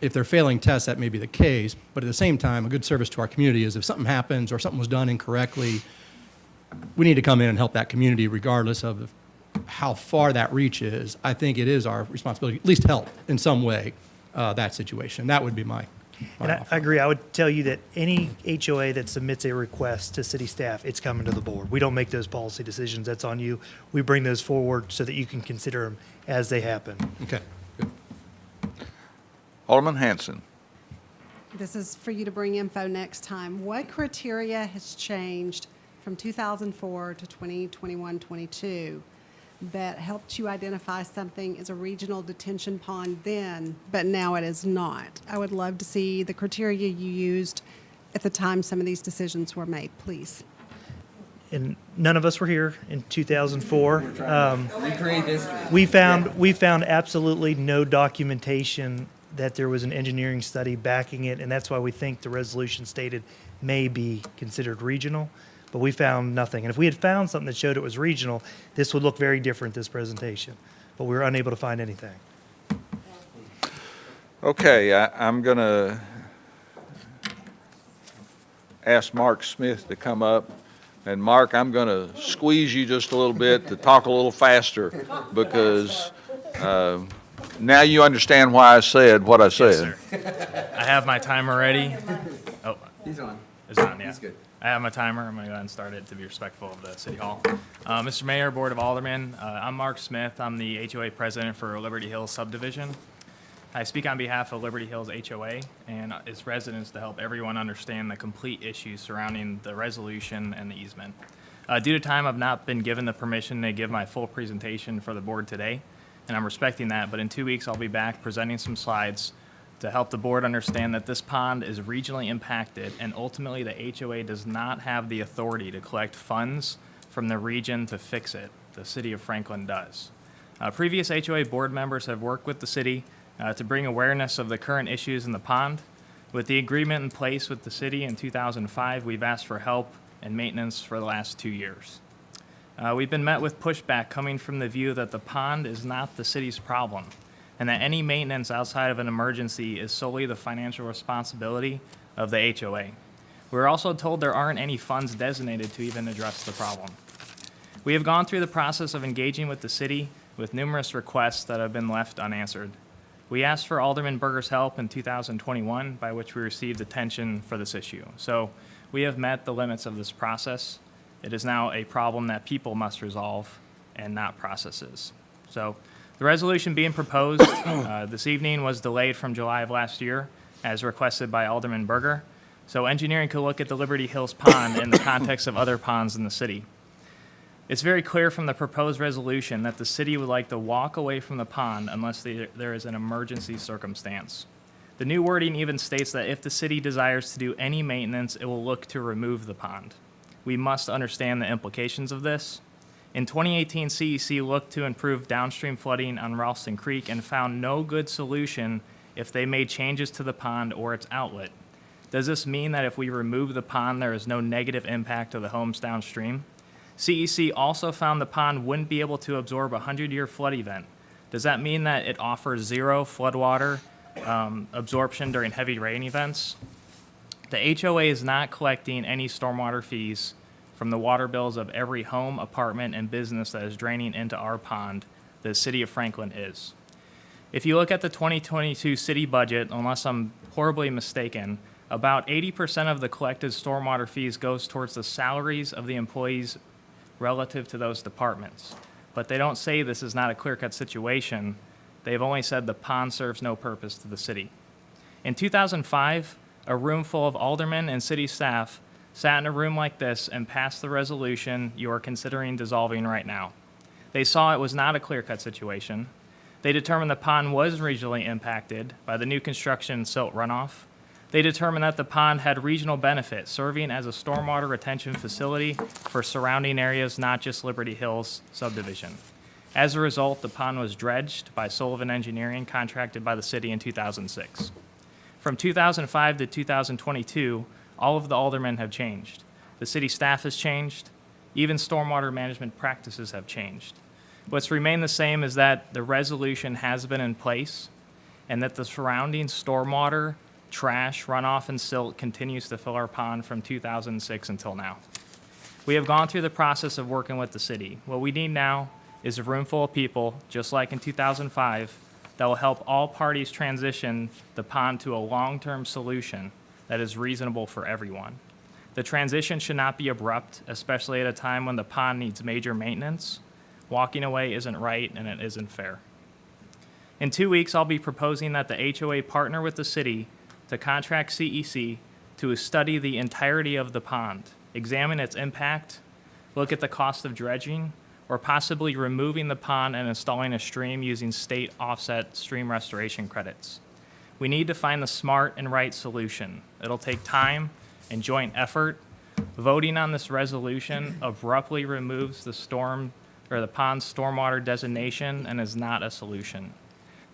if they're failing tests, that may be the case, but at the same time, a good service to our community is if something happens or something was done incorrectly, we need to come in and help that community regardless of how far that reaches. I think it is our responsibility, at least help in some way that situation. That would be my And I agree. I would tell you that any HOA that submits a request to city staff, it's coming to the board. We don't make those policy decisions. That's on you. We bring those forward so that you can consider them as they happen. Okay. Good. Alderman Hanson. This is for you to bring info next time. What criteria has changed from 2004 to 2021-22 that helped you identify something as a regional detention pond then, but now it is not? I would love to see the criteria you used at the time some of these decisions were made, please. And none of us were here in 2004. We found absolutely no documentation that there was an engineering study backing it, and that's why we think the resolution stated may be considered regional, but we found nothing. And if we had found something that showed it was regional, this would look very different, this presentation, but we were unable to find anything. Okay, I'm going to ask Mark Smith to come up. And Mark, I'm going to squeeze you just a little bit to talk a little faster, because now you understand why I said what I said. I have my timer ready. Oh, He's on. it's on, yeah. He's good. I have my timer. I'm going to go ahead and start it to be respectful of the City Hall. Mr. Mayor, Board of Aldermen, I'm Mark Smith. I'm the HOA president for Liberty Hills subdivision. I speak on behalf of Liberty Hills HOA and its residents to help everyone understand the complete issues surrounding the resolution and the easement. Due to time, I've not been given the permission to give my full presentation for the board today, and I'm respecting that, but in 2 weeks, I'll be back presenting some slides to help the board understand that this pond is regionally impacted, and ultimately, the HOA does not have the authority to collect funds from the region to fix it. The City of Franklin does. Previous HOA board members have worked with the city to bring awareness of the current issues in the pond. With the agreement in place with the city in 2005, we've asked for help and maintenance for the last 2 years. We've been met with pushback coming from the view that the pond is not the city's problem, and that any maintenance outside of an emergency is solely the financial responsibility of the HOA. We're also told there aren't any funds designated to even address the problem. We have gone through the process of engaging with the city with numerous requests that have been left unanswered. We asked for Alderman Berger's help in 2021, by which we received attention for this issue. So we have met the limits of this process. It is now a problem that people must resolve and not processes. So the resolution being proposed this evening was delayed from July of last year, as requested by Alderman Berger. So engineering could look at the Liberty Hills Pond in the context of other ponds in the city. It's very clear from the proposed resolution that the city would like to walk away from the pond unless there is an emergency circumstance. The new wording even states that if the city desires to do any maintenance, it will look to remove the pond. We must understand the implications of this. In 2018, CEC looked to improve downstream flooding on Ralston Creek and found no good solution if they made changes to the pond or its outlet. Does this mean that if we remove the pond, there is no negative impact to the homes downstream? CEC also found the pond wouldn't be able to absorb a 100-year flood event. Does that mean that it offers zero floodwater absorption during heavy rain events? The HOA is not collecting any stormwater fees from the water bills of every home, apartment, and business that is draining into our pond. The city of Franklin is. If you look at the 2022 city budget, unless I'm horribly mistaken, about 80% of the collected stormwater fees goes towards the salaries of the employees relative to those departments. But they don't say this is not a clear-cut situation. They've only said the pond serves no purpose to the city. In 2005, a room full of aldermen and city staff sat in a room like this and passed the resolution you are considering dissolving right now. They saw it was not a clear-cut situation. They determined the pond was regionally impacted by the new construction silt runoff. They determined that the pond had regional benefit, serving as a stormwater retention facility for surrounding areas, not just Liberty Hills subdivision. As a result, the pond was dredged by Sullivan Engineering, contracted by the city in 2006. From 2005 to 2022, all of the aldermen have changed. The city staff has changed. Even stormwater management practices have changed. What's remained the same is that the resolution has been in place and that the surrounding stormwater, trash, runoff, and silt continues to fill our pond from 2006 until now. We have gone through the process of working with the city. What we need now is a room full of people, just like in 2005, that will help all parties transition the pond to a long-term solution that is reasonable for everyone. The transition should not be abrupt, especially at a time when the pond needs major maintenance. Walking away isn't right and it isn't fair. In 2 weeks, I'll be proposing that the HOA partner with the city to contract CEC to study the entirety of the pond, examine its impact, look at the cost of dredging, or possibly removing the pond and installing a stream using state offset stream restoration credits. We need to find the smart and right solution. It'll take time and joint effort. Voting on this resolution abruptly removes the pond's stormwater designation and is not a solution.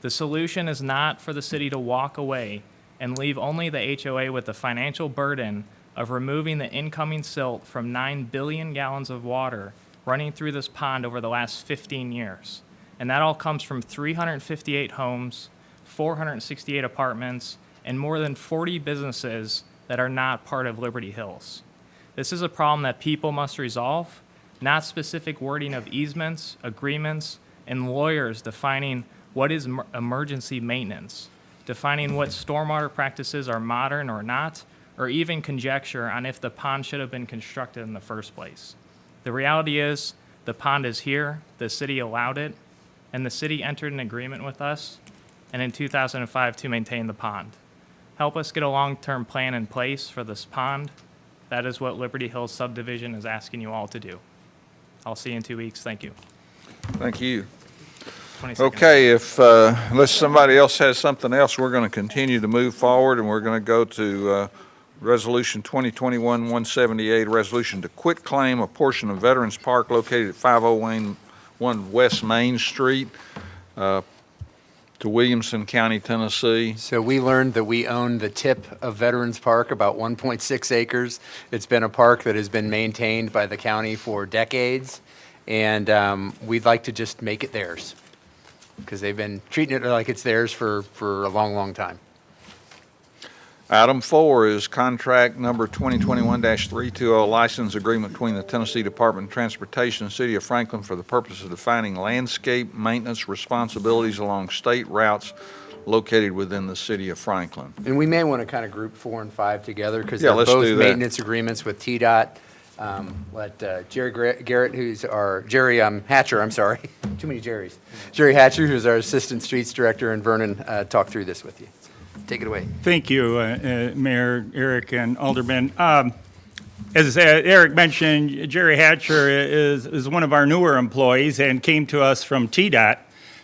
The solution is not for the city to walk away and leave only the HOA with the financial burden of removing the incoming silt from 9 billion gallons of water running through this pond over the last 15 years. And that all comes from 358 homes, 468 apartments, and more than 40 businesses that are not part of Liberty Hills. This is a problem that people must resolve, not specific wording of easements, agreements, and lawyers defining what is emergency maintenance, defining what stormwater practices are modern or not, or even conjecture on if the pond should have been constructed in the first place. The reality is, the pond is here, the city allowed it, and the city entered an agreement with us, and in 2005 to maintain the pond. Help us get a long-term plan in place for this pond. That is what Liberty Hills subdivision is asking you all to do. I'll see you in 2 weeks. Thank you. Thank you. 20 seconds. Okay, unless somebody else has something else, we're going to continue to move forward, and we're going to go to Resolution 2021-178, a resolution to quit claim a portion of Veterans Park located at 501 West Main Street to Williamson County, Tennessee. So we learned that we own the tip of Veterans Park, about 1.6 acres. It's been a park that has been maintained by the county for decades, and we'd like to just make it theirs because they've been treating it like it's theirs for a long, long time. Item 4 is contract number 2021-320, license agreement between the Tennessee Department of Transportation and City of Franklin for the purpose of defining landscape maintenance responsibilities along state routes located within the City of Franklin. And we may want to kind of group 4 and 5 together because Yeah, they're let's both do that. maintenance agreements with TDOT. Let Jerry Garrett, who's our, Jerry Hatcher, I'm sorry, too many Jerrys. Jerry Hatcher, who's our Assistant Streets Director, and Vernon talk through this with you. Take it away. Thank you, Mayor, Eric, and Alderman. As Eric mentioned, Jerry Hatcher is one of our newer employees and came to us from TDOT.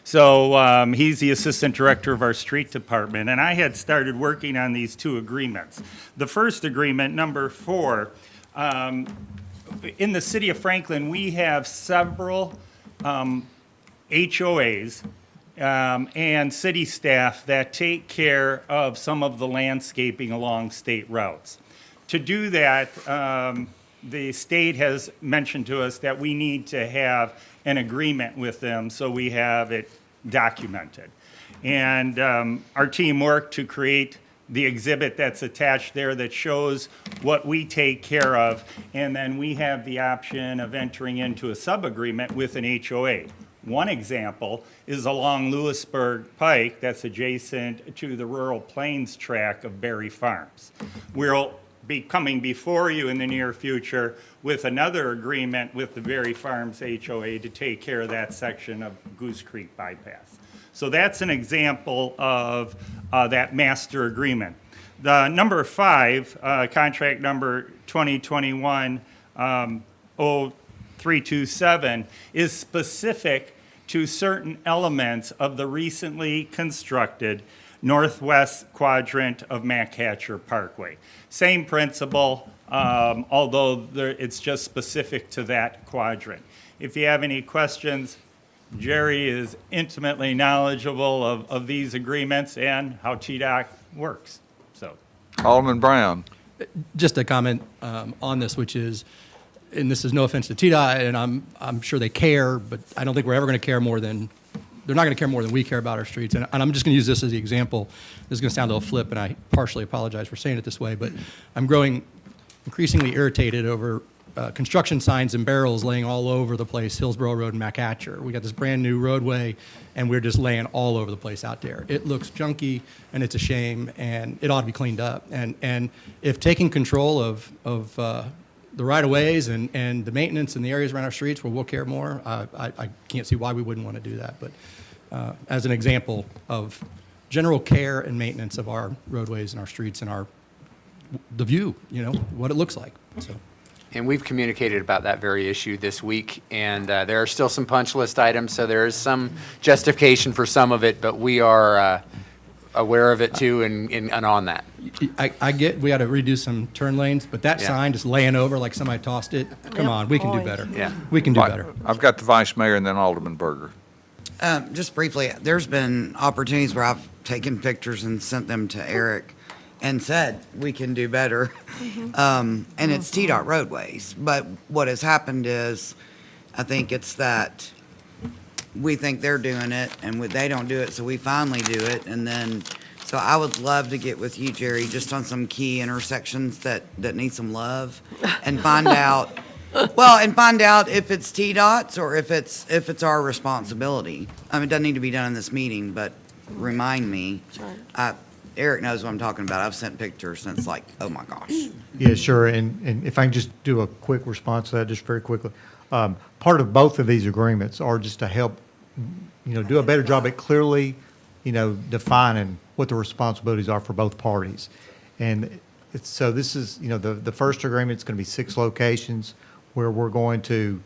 So he's the assistant director of our street department. And I had started working on these two agreements. The first agreement, number 4, in the city of Franklin, we have several HOAs and city staff that take care of some of the landscaping along state routes. To do that, the state has mentioned to us that we need to have an agreement with them so we have it documented. And our team worked to create the exhibit that's attached there that shows what we take care of, and then we have the option of entering into a sub-agreement with an HOA. One example is along Lewisburg Pike that's adjacent to the Rural Plains track of Berry Farms. We'll be coming before you in the near future with another agreement with the Berry Farms HOA to take care of that section of Goose Creek Bypass. So that's an example of that master agreement. The number 5, contract number 2021-0327, is specific to certain elements of the recently constructed northwest quadrant of Mac Hatcher Parkway. Same principle, although it's just specific to that quadrant. If you have any questions, Jerry is intimately knowledgeable of these agreements and how TDOT works. So, Alderman Brown. Just a comment on this, which is, and this is no offense to TDOT, and I'm sure they care, but I don't think we're ever going to care more than, they're not going to care more than we care about our streets. And I'm just going to use this as the example. This is going to sound a little flip, and I partially apologize for saying it this way, but I'm growing increasingly irritated over construction signs and barrels laying all over the place, Hillsborough Road and Mac Hatcher. We got this brand new roadway, and we're just laying all over the place out there. It looks junky, and it's a shame, and it ought to be cleaned up. And if taking control of the right-of-ways and the maintenance in the areas around our streets where we'll care more, I can't see why we wouldn't want to do that. But as an example of general care and maintenance of our roadways and our streets and the view, what it looks like. So. And we've communicated about that very issue this week, and there are still some punch list items, so there is some justification for some of it, but we are aware of it too and on that. I get we got to redo some turn lanes, but that sign just laying over like somebody tossed it, come on, we can do better. Yeah. We can do better. I've got the vice mayor and then Alderman Berger. Just briefly, there's been opportunities where I've taken pictures and sent them to Eric and said, we can do better. And it's TDOT roadways. But what has happened is, I think it's that we think they're doing it and they don't do it, so we finally do it. And then, so I would love to get with you, Jerry, just on some key intersections that need some love and find out, if it's TDOT's or if it's our responsibility. I mean, it doesn't need to be done in this meeting, but remind me. Eric knows what I'm talking about. I've sent pictures and it's like, oh my gosh. Yeah, sure. And if I can just do a quick response to that, just very quickly. Part of both of these agreements are just to help, do a better job at clearly, defining what the responsibilities are for both parties. And so this is, the first agreement is going to be 6 locations where we're going to,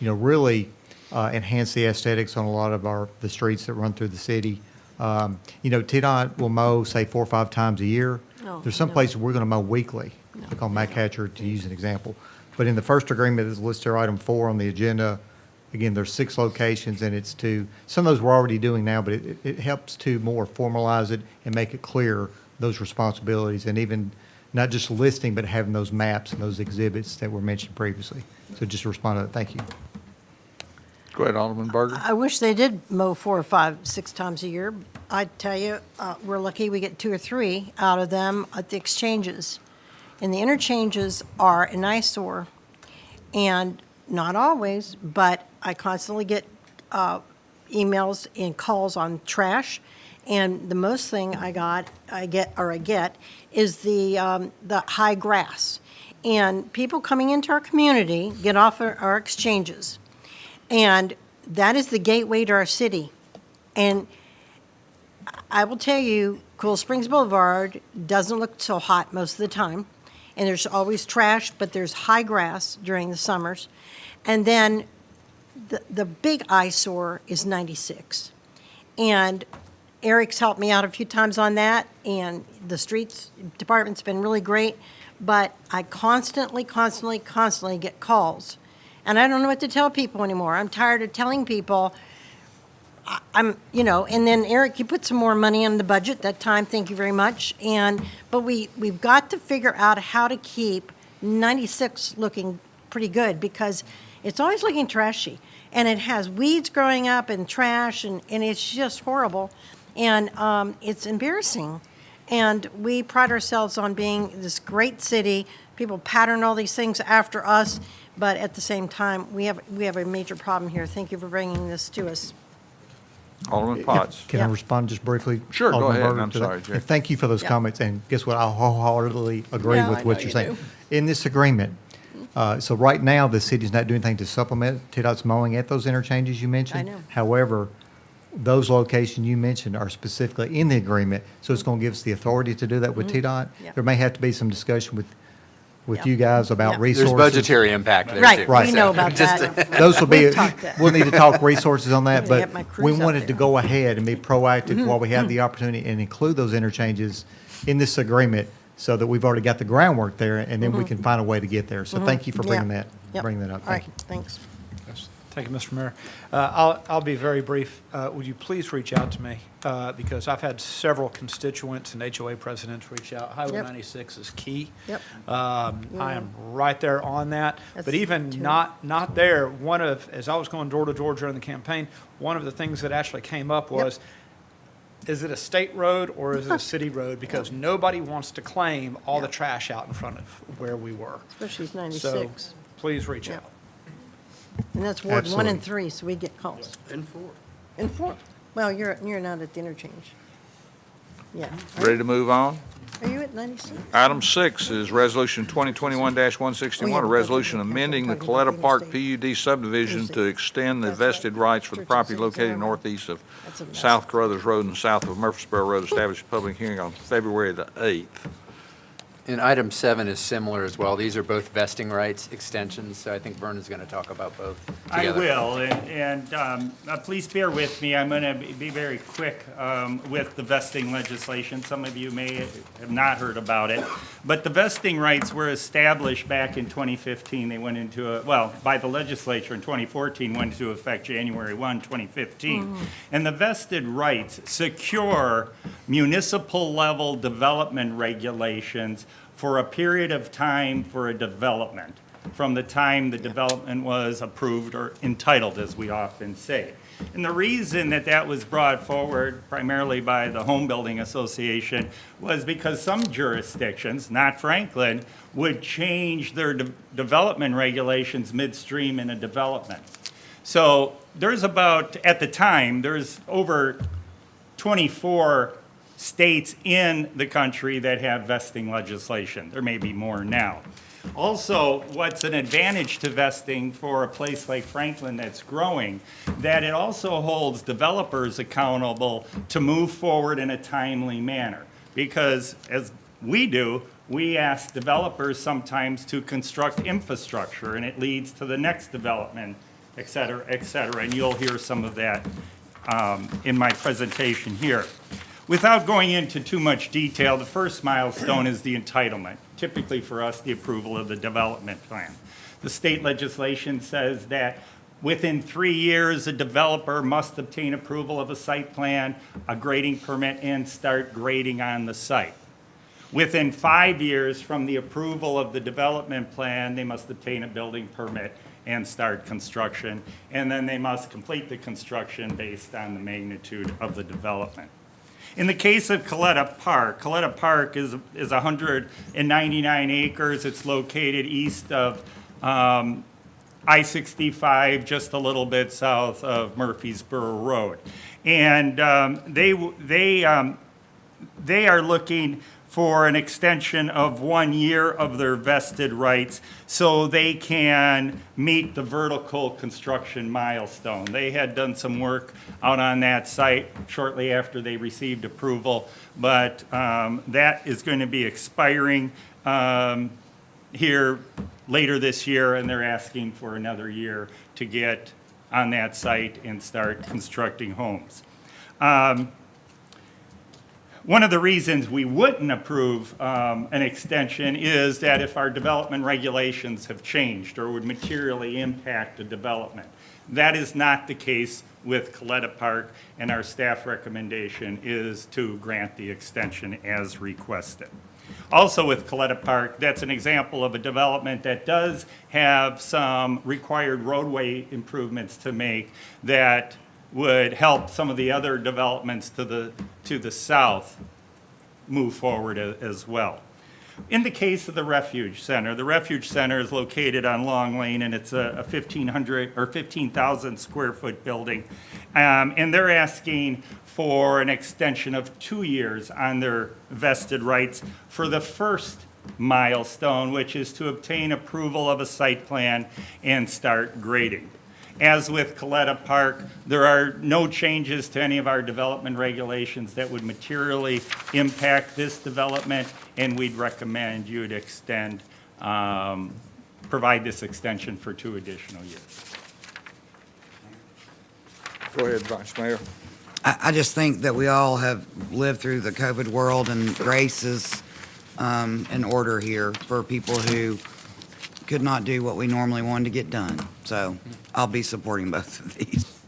really enhance the aesthetics on a lot of the streets that run through the city. TDOT will mow, say, 4 or 5 times a year. There's some places we're going to mow weekly, like on Mac Hatcher, to use an example. But in the first agreement that's listed here, item 4 on the agenda, again, there's 6 locations, and it's some of those we're already doing now, but it helps to more formalize it and make it clear, those responsibilities, and even not just listing, but having those maps and those exhibits that were mentioned previously. So just to respond to that, thank you. Go ahead, Alderman Berger. I wish they did mow 4 or 5, 6 times a year. I tell you, we're lucky we get 2 or 3 out of them at the exchanges. And the interchanges are an eyesore, and not always, but I constantly get emails and calls on trash. And the most thing I get is the high grass. And people coming into our community get off our exchanges. And that is the gateway to our city. And I will tell you, Cool Springs Boulevard doesn't look so hot most of the time. and there's always trash, but there's high grass during the summers. And then the big eyesore is 96. And Eric's helped me out a few times on that, and the streets department's been really great, but I constantly get calls. And I don't know what to tell people anymore. I'm tired of telling people, and then Eric, you put some more money in the budget that time, thank you very much. But we've got to figure out how to keep 96 looking pretty good, because it's always looking trashy. And it has weeds growing up and trash, and it's just horrible. And it's embarrassing. And we pride ourselves on being this great city. People pattern all these things after us, but at the same time, we have a major problem here. Thank you for bringing this to us. Alderman Potts. Can I Yeah. respond just briefly? Sure, go Alderman ahead. Berger, I'm to that? sorry, Jerry. And thank you for those Yeah. comments, and guess what? I wholeheartedly agree Yeah, with I what know you're you saying. do. In this agreement, so right now, the city's not doing anything to supplement TDOT's mowing at those interchanges you mentioned. I know. However, those locations you mentioned are specifically in the agreement, so it's going to give us the authority to do that with TDOT. Mm-hmm. Yeah. There may have to be some discussion with Yeah. you guys about Yeah. There's resources. budgetary impact there, Right, too. Right. we know about Just- that. Those will be, We've talked that. we'll need to talk resources on that, I'm gonna but get my we crews out wanted to there. go ahead and be proactive Mm-hmm. while we have the opportunity and include those interchanges in this agreement so that we've already got the groundwork there, and then we can find a way to get there. So thank you for bringing Mm-hmm. Yeah. that, Yep. bringing that up. All right, Thank you. thanks. Thank you, Mr. Mayor. I'll be very brief. Would you please reach out to me? Because I've had several constituents and HOA presidents reach out. Highway Yep. 96 is key. Yep. I am right there on that. That's But even two. not there, as I was going door to door during the campaign, one of the things that actually came up was, is it a state road or is it a city road? Because nobody wants to claim all the trash out in front of where we were. Especially So 96. please reach Yeah. out. And that's Ward 1 Absolutely. and 3, so we get calls. And 4. And 4. Well, you're not at the interchange. Yeah. Ready to move on? Are you at 96? Item 6 is Resolution 2021-161, a resolution amending the Coletta Park PUD subdivision to extend the vested rights for the property located northeast of South Carruthers Road and south of Murfreesboro Road. Established a public hearing on February the 8th. And item 7 is similar as well. These are both vesting rights extensions, so I think Vernon's going to talk about both I together. will, and please bear with me. I'm going to be very quick with the vesting legislation. Some of you may have not heard about it. But the vesting rights were established back in 2015. They went into, by the legislature in 2014, went into effect January 1, 2015. And the vested rights secure municipal-level development regulations for a period of time for a development, from the time the development was approved or entitled, as we often say. And the reason that that was brought forward primarily by the Home Building Association was because some jurisdictions, not Franklin, would change their development regulations midstream in a development. So there's at the time, there's over 24 states in the country that have vesting legislation. There may be more now. Also, what's an advantage to vesting for a place like Franklin that's growing, that it also holds developers accountable to move forward in a timely manner. Because as we do, we ask developers sometimes to construct infrastructure, and it leads to the next development, et cetera, and you'll hear some of that in my presentation here. Without going into too much detail, the first milestone is the entitlement, typically for us, the approval of the development plan. The state legislation says that within 3 years, a developer must obtain approval of a site plan, a grading permit, and start grading on the site. Within 5 years from the approval of the development plan, they must obtain a building permit and start construction, and then they must complete the construction based on the magnitude of the development. In the case of Coletta Park is 199 acres. It's located east of I-65, just a little bit south of Murfreesboro Road. And they are looking for an extension of 1 year of their vested rights so they can meet the vertical construction milestone. They had done some work out on that site shortly after they received approval, but that is going to be expiring here later this year, and they're asking for another year to get on that site and start constructing homes. One of the reasons we wouldn't approve an extension is that if our development regulations have changed or would materially impact a development. That is not the case with Coletta Park, and our staff recommendation is to grant the extension as requested. Also with Coletta Park, that's an example of a development that does have some required roadway improvements to make that would help some of the other developments to the south move forward as well. In the case of the Refuge Center is located on Long Lane, and it's a 1,500 or 15,000 square foot building. And they're asking for an extension of 2 years on their vested rights for the first milestone, which is to obtain approval of a site plan and start grading. As with Coletta Park, there are no changes to any of our development regulations that would materially impact this development, and we'd recommend you to extend, provide this extension for 2 additional years. Go ahead, Vice Mayor. I just think that we all have lived through the COVID world, and grace is in order here for people who could not do what we normally wanted to get done. So I'll be supporting both of these.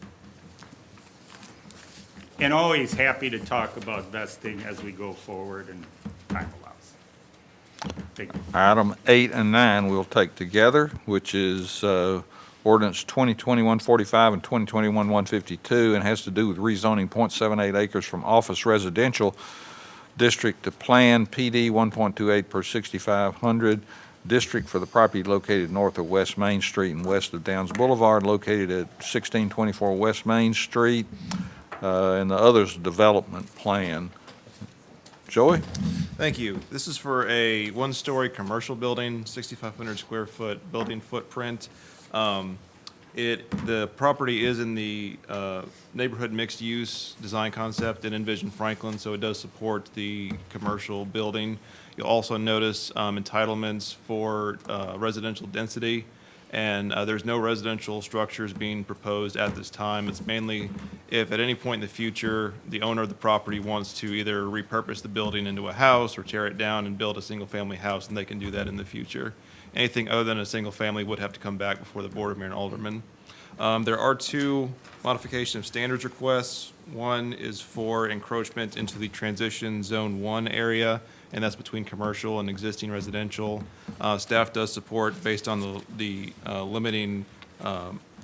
And always happy to talk about vesting as we go forward and time allows. Thank you. Item 8 and 9 we'll take together, which is ordinance 2021-45 and 2021-152, and has to do with rezoning .78 acres from office residential district to plan PD 1.28 per 6,500 district for the property located north of West Main Street and west of Downs Boulevard, located at 1624 West Main Street, and the others development plan. Joey? Thank you. This is for a one-story commercial building, 6,500 square foot building footprint. The property is in the neighborhood mixed-use design concept in Envision Franklin, so it does support the commercial building. You'll also notice entitlements for residential density, and there's no residential structures being proposed at this time. It's mainly if at any point in the future the owner of the property wants to either repurpose the building into a house or tear it down and build a single-family house, and they can do that in the future. Anything other than a single family would have to come back before the Board of Mayor and Aldermen. There are 2 modification of standards requests. One is for encroachment into the transition zone 1 area, and that's between commercial and existing residential. Staff does support based on the limiting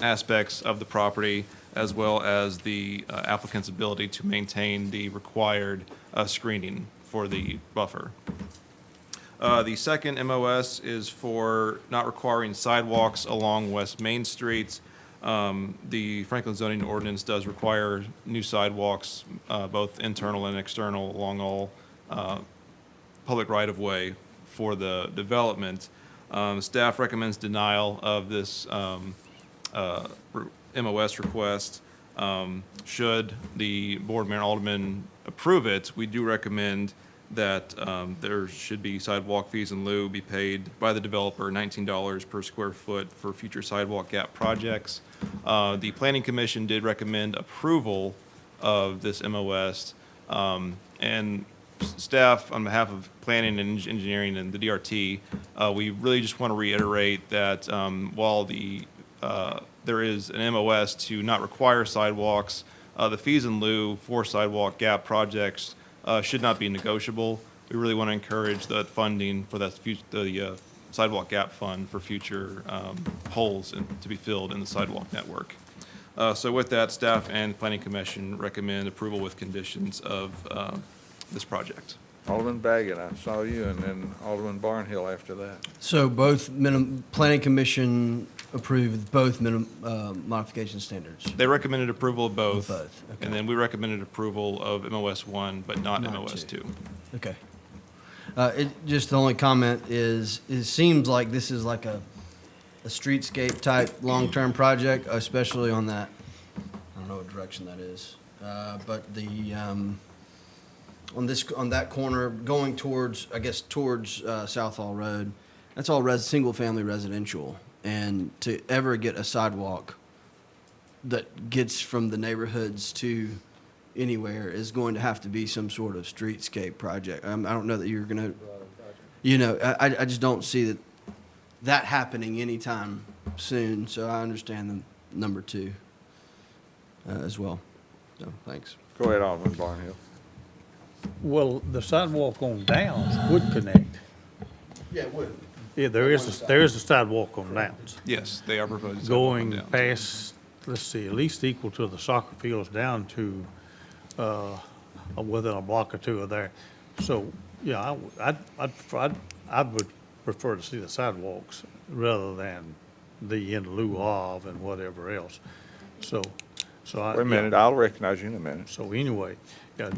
aspects of the property, as well as the applicant's ability to maintain the required screening for the buffer. The second MOS is for not requiring sidewalks along West Main Street. The Franklin zoning ordinance does require new sidewalks, both internal and external, along all public right-of-way for the development. Staff recommends denial of this MOS request. Should the Board, Mayor, and Aldermen approve it, we do recommend that there should be sidewalk fees in lieu be paid by the developer, $19 per square foot for future sidewalk gap projects. The Planning Commission did recommend approval of this MOS, and staff, on behalf of Planning and Engineering and the DRT, we really just want to reiterate that while there is an MOS to not require sidewalks, the fees in lieu for sidewalk gap projects should not be negotiable. We really want to encourage the funding for that the sidewalk gap fund for future holes to be filled in the sidewalk network. So with that, staff and Planning Commission recommend approval with conditions of this project. Alderman Baggett, I saw you, and then Alderman Barnhill after that. So both Planning Commission approved both modification standards? They recommended approval of both. Both, okay. And then we recommended approval of MOS 1, but not MOS 2. Okay. Just the only comment is, it seems like this is like a streetscape type long-term project, especially on that, I don't know what direction that is, but the, on that corner going towards, I guess, towards Southall Road, that's all single-family residential. And to ever get a sidewalk that gets from the neighborhoods to anywhere is going to have to be some sort of streetscape project. I don't know that you're going to, I just don't see that happening anytime soon. So I understand the number 2 as well. So, thanks. Go ahead, Alderman Barnhill. Well, the sidewalk on Downs would connect. Yeah, it would. Yeah, there is a sidewalk on Downs. Yes, they are proposing. Going past, let's see, at least equal to the soccer fields down to, within a block or two of there. So, yeah, I would prefer to see the sidewalks rather than the in lieu of and whatever else. So I. Wait a minute, I'll recognize you in a minute. So anyway, yeah,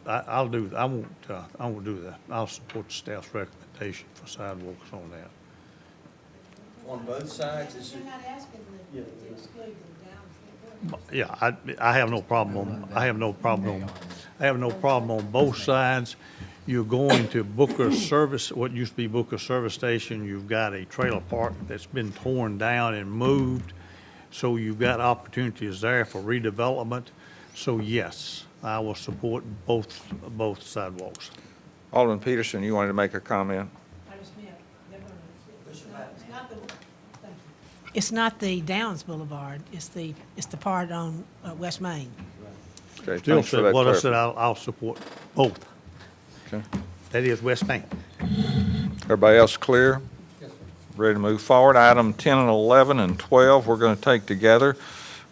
I won't do that. I'll support the staff's recommendation for sidewalks on that. On both sides, is You're not asking to exclude the Downs. Yeah, I have no problem I have no problem on both sides. You're going to Booker Service, what used to be Booker Service Station. You've got a trailer park that's been torn down and moved. So you've got opportunities there for redevelopment. So yes, I will support both sidewalks. Alderman Peterson, you wanted to make a comment? It's not the Downs Boulevard, it's the part on West Main. Okay, Still thanks for said that what I said, clarification. I'll support both. Okay. That is West Main. Everybody else clear? Ready to move forward? Item 10 and 11 and 12, we're going to take together,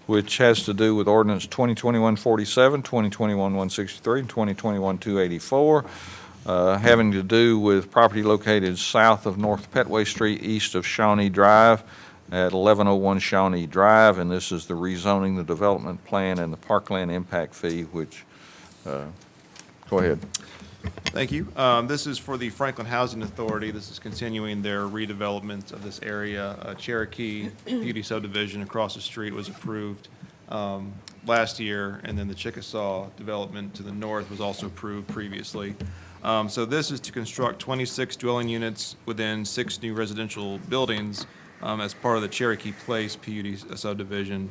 which has to do with ordinance 2021-47, 2021-163, and 2021-284, having to do with property located south of North Petway Street, east of Shawnee Drive, at 1101 Shawnee Drive, and this is the rezoning, the development plan, and the parkland impact fee, which, go ahead. Thank you. This is for the Franklin Housing Authority. This is continuing their redevelopment of this area. Cherokee Beauty subdivision across the street was approved last year, and then the Chickasaw development to the north was also approved previously. So this is to construct 26 dwelling units within 6 new residential buildings as part of the Cherokee Place PUD subdivision.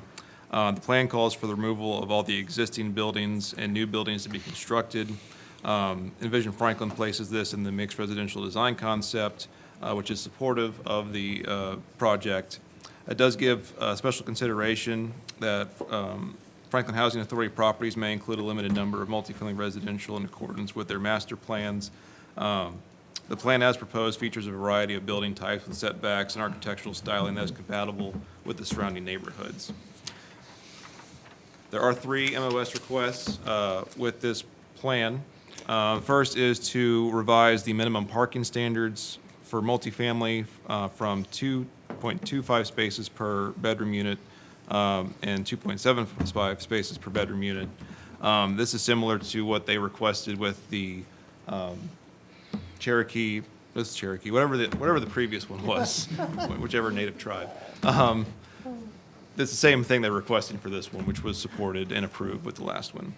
The plan calls for the removal of all the existing buildings and new buildings to be constructed. Envision Franklin places this in the mixed residential design concept, which is supportive of the project. It does give special consideration that Franklin Housing Authority properties may include a limited number of multifamily residential in accordance with their master plans. The plan as proposed features a variety of building types with setbacks and architectural styling that is compatible with the surrounding neighborhoods. There are 3 MOS requests with this plan. First is to revise the minimum parking standards for multifamily from 2.25 spaces per bedroom unit and 2.75 spaces per bedroom unit. This is similar to what they requested with the Cherokee, whatever the previous one was, whichever native tribe. It's the same thing they're requesting for this one, which was supported and approved with the last one.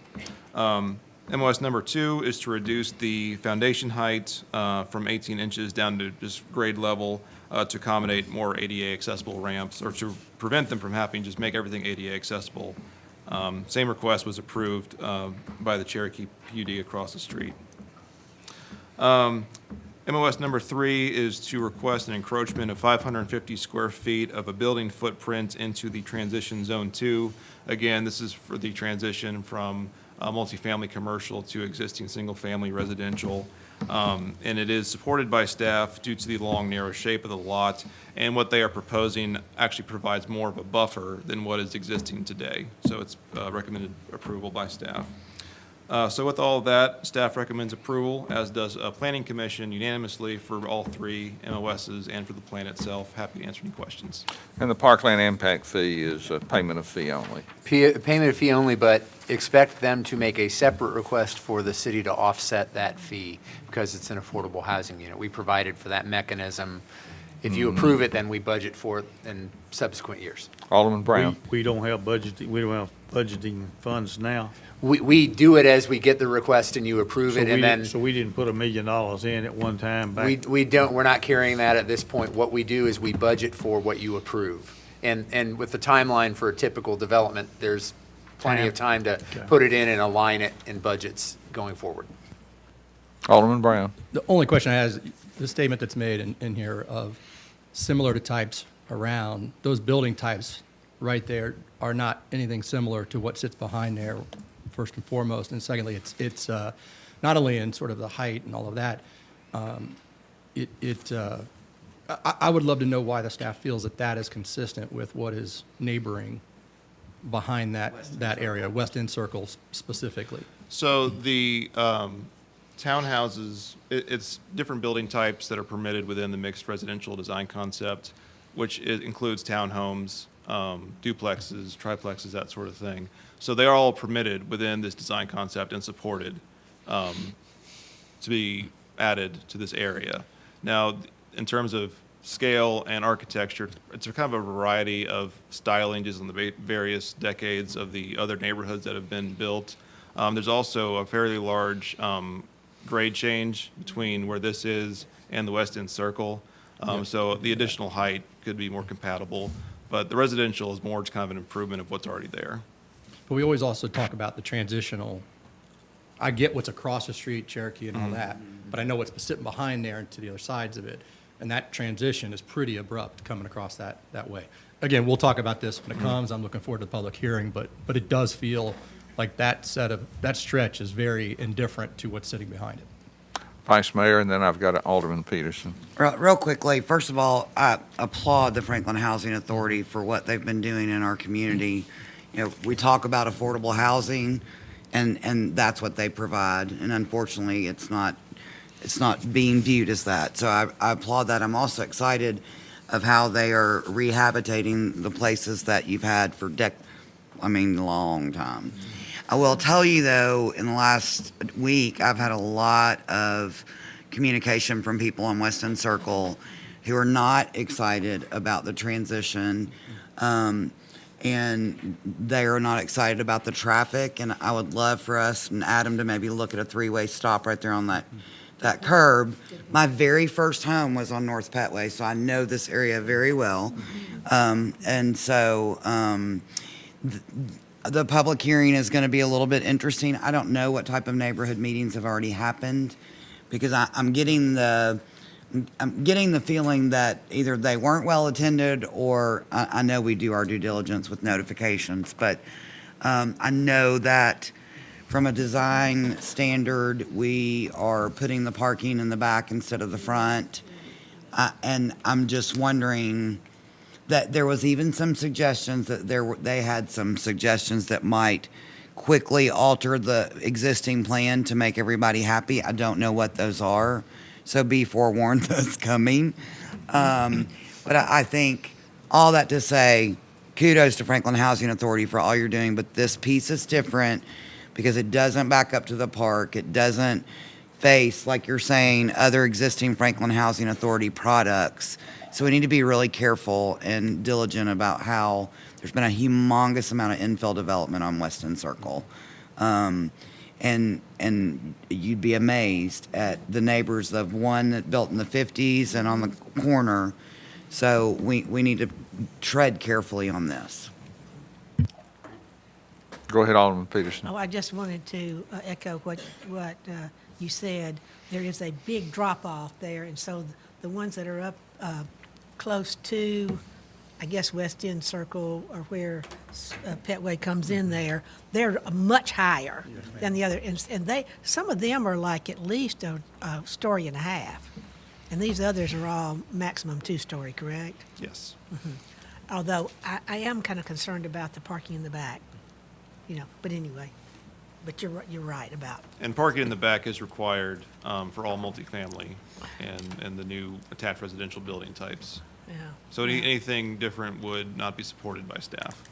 MOS number 2 is to reduce the foundation height from 18 inches down to just grade level to accommodate more ADA accessible ramps, or to prevent them from having just make everything ADA accessible. Same request was approved by the Cherokee PUD across the street. MOS number 3 is to request an encroachment of 550 square feet of a building footprint into the transition zone 2. Again, this is for the transition from multifamily commercial to existing single-family residential. And it is supported by staff due to the long, narrow shape of the lot. And what they are proposing actually provides more of a buffer than what is existing today. So it's recommended approval by staff. So with all of that, staff recommends approval, as does Planning Commission unanimously for all 3 MOSs and for the plan itself. Happy to answer any questions. And the parkland impact fee is a payment of fee only. Payment of fee only, but expect them to make a separate request for the city to offset that fee because it's an affordable housing unit. We provided for that mechanism If you approve it, then we budget for it in subsequent years. Alderman Brown. We don't have budgeting funds now. We do it as we get the request and you approve So it, and then So we didn't put $1 million in at one time back. we're not carrying that at this point. What we do is we budget for what you approve. And with the timeline for a typical development, there's plenty of time to put it in and align it in budgets going forward. Alderman Brown. The only question I have is the statement that's made in here of similar to types around, those building types right there are not anything similar to what sits behind there, first and foremost. And secondly, it's not only in sort of the height and all of that, I would love to know why the staff feels that that is consistent with what is neighboring behind that area, West End Circle specifically. So the townhouses, it's different building types that are permitted within the mixed residential design concept, which includes townhomes, duplexes, triplexes, that sort of thing. So they are all permitted within this design concept and supported to be added to this area. Now, in terms of scale and architecture, it's a kind of a variety of styling just in the various decades of the other neighborhoods that have been built. There's also a fairly large grade change between where this is and the West End Circle. So the additional height could be more compatible, but the residential is more just kind of an improvement of what's already there. But we always also talk about the transitional. I get what's across the street, Cherokee and all that, but I know what's sitting behind there and to the other sides of it. And that transition is pretty abrupt coming across that way. Again, we'll talk about this when it comes. I'm looking forward to the public hearing, but it does feel like that stretch is very indifferent to what's sitting behind it. Vice Mayor, and then I've got Alderman Peterson. Real quickly, first of all, I applaud the Franklin Housing Authority for what they've been doing in our community. You know, we talk about affordable housing, and that's what they provide. And unfortunately, it's not being viewed as that. So I applaud that. I'm also excited of how they are rehabilitating the places that you've had for a long time. I will tell you, though, in the last week, I've had a lot of communication from people on West End Circle who are not excited about the transition, and they are not excited about the traffic. And I would love for us and Adam to maybe look at a three-way stop right there on that curb. My very first home was on North Petway, so I know this area very well. The public hearing is going to be a little bit interesting. I don't know what type of neighborhood meetings have already happened, because I'm getting the feeling that either they weren't well attended, or I know we do our due diligence with notifications, but I know that from a design standard, we are putting the parking in the back instead of the front. And I'm just wondering that there was even some suggestions that they had some suggestions that might quickly alter the existing plan to make everybody happy. I don't know what those are, so be forewarned those coming. But I think all that to say, kudos to Franklin Housing Authority for all you're doing, but this piece is different because it doesn't back up to the park. It doesn't face, like you're saying, other existing Franklin Housing Authority products. So we need to be really careful and diligent about how there's been a humongous amount of infill development on West End Circle. And you'd be amazed at the neighbors of one that built in the 50s and on the corner. So we need to tread carefully on this. Go ahead, Alderman Peterson. Oh, I just wanted to echo what you said. There is a big drop-off there, and so the ones that are up close to, I guess, West End Circle, or where Petway comes in there, they're much higher than the other. And some of them are like at least a story and a half. And these others are all maximum 2-story, correct? Yes. Mm-hmm. Although I am kind of concerned about the parking in the back, but anyway. But you're right about. And parking in the back is required for all multifamily and the new attached residential building types. Yeah. So anything different would not be supported by staff.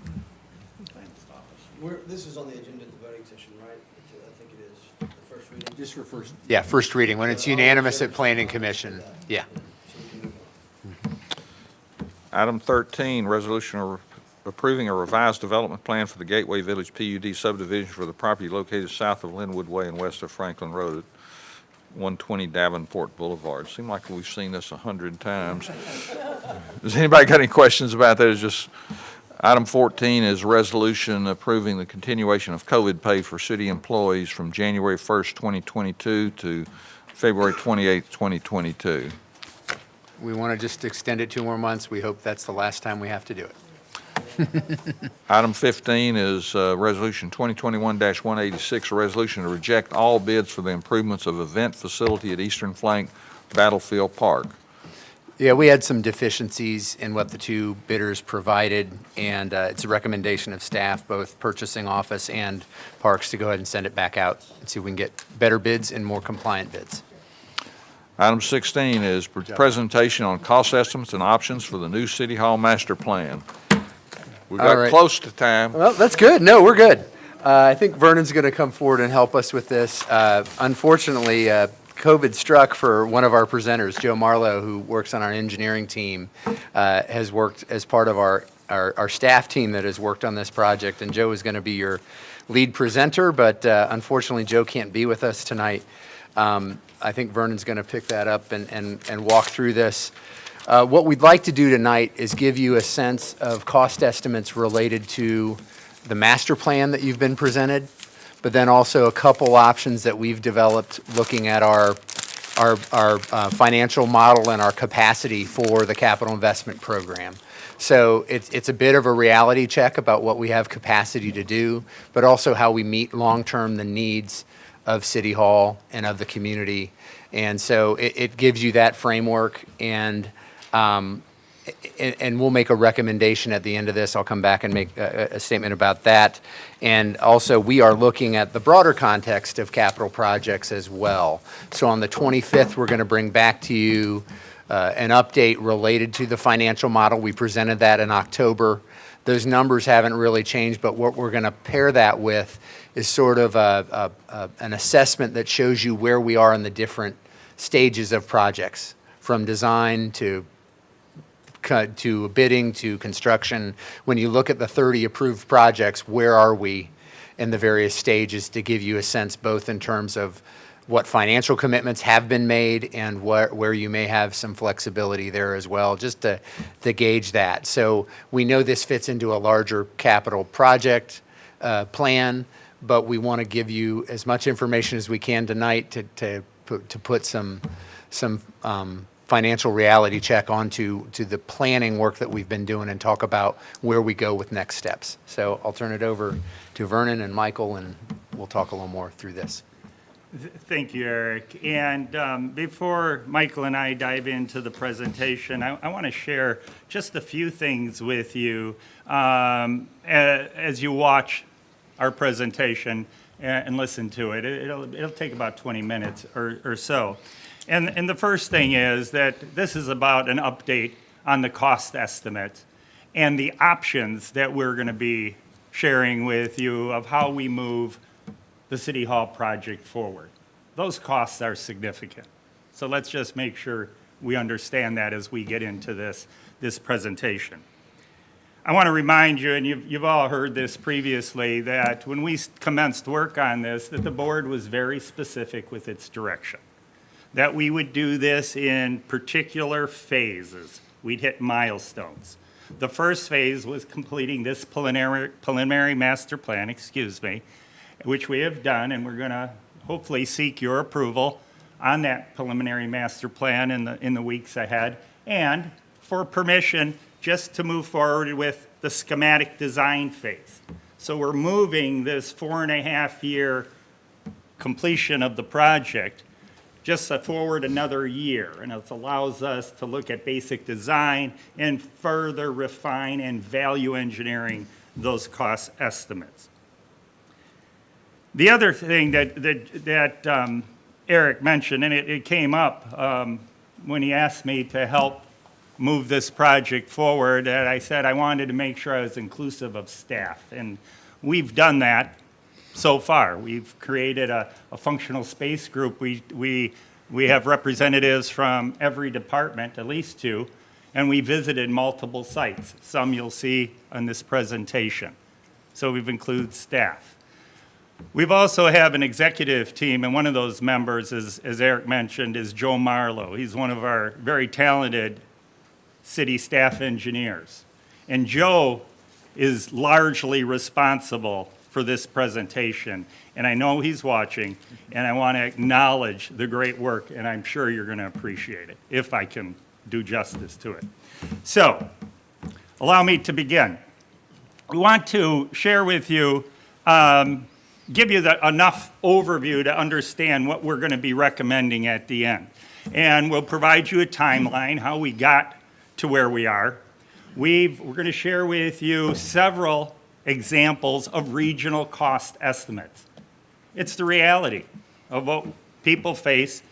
This is on the agenda of the voting session, right? I think it is, the first reading. Just for first. Yeah, first reading, when it's unanimous at Planning Commission. Yeah. So we can move on. Item 13, resolution approving a revised development plan for the Gateway Village PUD subdivision for the property located south of Linwood Way and west of Franklin Road at 120 Davenport Boulevard. Seemed like we've seen this 100 times. Does anybody got any questions about that? It's just, item 14 is resolution approving the continuation of COVID pay for city employees from January 1st, 2022 to February 28th, 2022. We want to just extend it 2 more months. We hope that's the last time we have to do it. Item 15 is Resolution 2021-186, a resolution to reject all bids for the improvements of event facility at Eastern Flank Battlefield Park. Yeah, we had some deficiencies in what the 2 bidders provided, and it's a recommendation of staff, both purchasing office and parks, to go ahead and send it back out and see if we can get better bids and more compliant bids. Item 16 is presentation on cost estimates and options for the new City Hall master plan. We All got right. close to time. Well, that's good. No, we're good. I think Vernon's going to come forward and help us with this. Unfortunately, COVID struck for one of our presenters, Joe Marlowe, who works on our engineering team, has worked as part of our staff team that has worked on this project, and Joe is going to be your lead presenter, but unfortunately, Joe can't be with us tonight. I think Vernon's going to pick that up and walk through this. What we'd like to do tonight is give you a sense of cost estimates related to the master plan that you've been presented, but then also a couple options that we've developed looking at our financial model and our capacity for the capital investment program. So it's a bit of a reality check about what we have capacity to do, but also how we meet long-term the needs of City Hall and of the community. And so it gives you that framework, and we'll make a recommendation at the end of this. I'll come back and make a statement about that. And also, we are looking at the broader context of capital projects as well. So on the 25th, we're going to bring back to you an update related to the financial model. We presented that in October. Those numbers haven't really changed, but what we're going to pair that with is sort of an assessment that shows you where we are in the different stages of projects, from design to bidding to construction. When you look at the 30 approved projects, where are we in the various stages, to give you a sense both in terms of what financial commitments have been made and where you may have some flexibility there as well, just to gauge that. So we know this fits into a larger capital project plan, but we want to give you as much information as we can tonight to put some financial reality check onto the planning work that we've been doing and talk about where we go with next steps. So I'll turn it over to Vernon and Michael, and we'll talk a little more through this. Thank you, Eric. And before Michael and I dive into the presentation, I want to share just a few things with you as you watch our presentation and listen to it. It'll take about 20 minutes or so. And the first thing is that this is about an update on the cost estimate and the options that we're going to be sharing with you of how we move the City Hall project forward. Those costs are significant. So let's just make sure we understand that as we get into this presentation. I want to remind you, and you've all heard this previously, that when we commenced work on this, that the board was very specific with its direction, that we would do this in particular phases. We'd hit milestones. The first phase was completing this preliminary master plan, which we have done, and we're going to hopefully seek your approval on that preliminary master plan in the weeks ahead, and for permission just to move forward with the schematic design phase. So we're moving this 4.5-year completion of the project just forward another year, and it allows us to look at basic design and further refine and value engineering those cost estimates. The other thing that Eric mentioned, and it came up when he asked me to help move this project forward, that I said I wanted to make sure I was inclusive of staff. And we've done that so far. We've created a functional space group. We have representatives from every department, at least 2, and we visited multiple sites. Some you'll see on this presentation. So we've included staff. We've also have an executive team, and one of those members, as Eric mentioned, is Joe Marlowe. He's one of our very talented city staff engineers. And Joe is largely responsible for this presentation. And I know he's watching, and I want to acknowledge the great work, and I'm sure you're going to appreciate it, if I can do justice to it. So, allow me to begin. We want to share with you, give you enough overview to understand what we're going to be recommending at the end. And we'll provide you a timeline, how we got to where we are. We're going to share with you several examples of regional cost estimates. It's the reality of what people face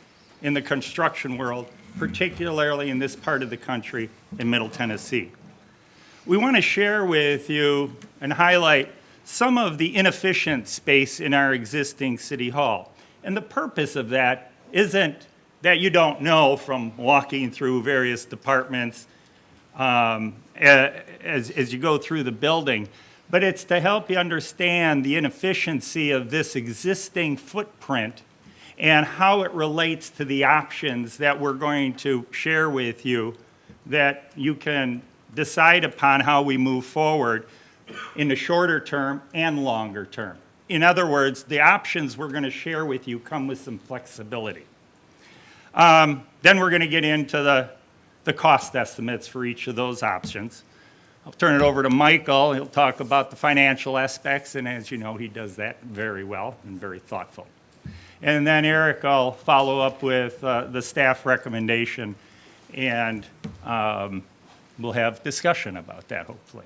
in the construction world, particularly in this part of the country in Middle Tennessee. We want to share with you and highlight some of the inefficient space in our existing city hall. And the purpose of that isn't that you don't know from walking through various departments as you go through the building, but it's to help you understand the inefficiency of this existing footprint and how it relates to the options that we're going to share with you that you can decide upon how we move forward in the shorter term and longer term. In other words, the options we're going to share with you come with some flexibility. Then we're going to get into the cost estimates for each of those options. I'll turn it over to Michael. He'll talk about the financial aspects, and as you know, he does that very well and very thoughtful. And then Eric will follow up with the staff recommendation, and we'll have discussion about that, hopefully.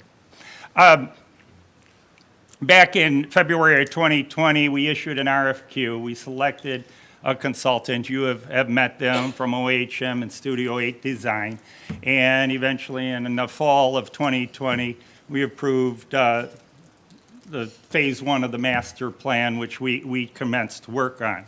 Back in February of 2020, we issued an RFQ. We selected a consultant. You have met them from OHM and Studio 8 Design. And eventually, in the fall of 2020, we approved the phase one of the master plan, which we commenced work on.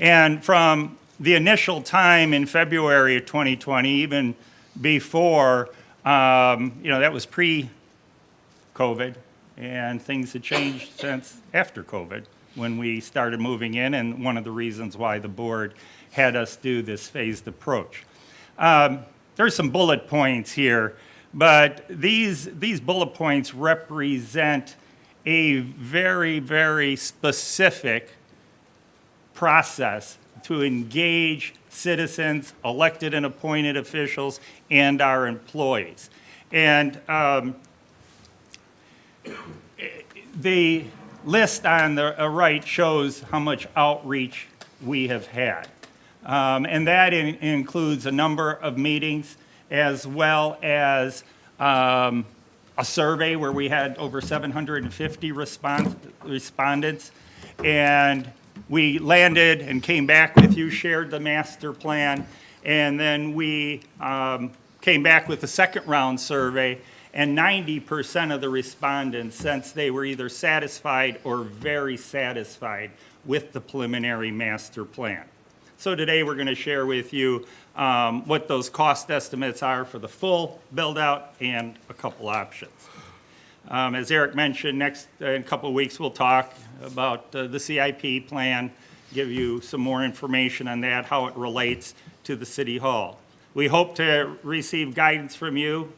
And from the initial time in February of 2020, even before, that was pre-COVID, and things had changed since after COVID when we started moving in, and one of the reasons why the board had us do this phased approach. There's some bullet points here, but these bullet points represent a very, very specific process to engage citizens, elected and appointed officials, and our employees. And the list on the right shows how much outreach we have had. And that includes a number of meetings as well as a survey where we had over 750 respondents. And we landed and came back with you, shared the master plan, and then we came back with a second round survey, and 90% of the respondents, since they were either satisfied or very satisfied with the preliminary master plan. So today we're going to share with you what those cost estimates are for the full build-out and a couple options. As Eric mentioned, in a couple of weeks we'll talk about the CIP plan, give you some more information on that, how it relates to the City Hall. We hope to receive guidance from you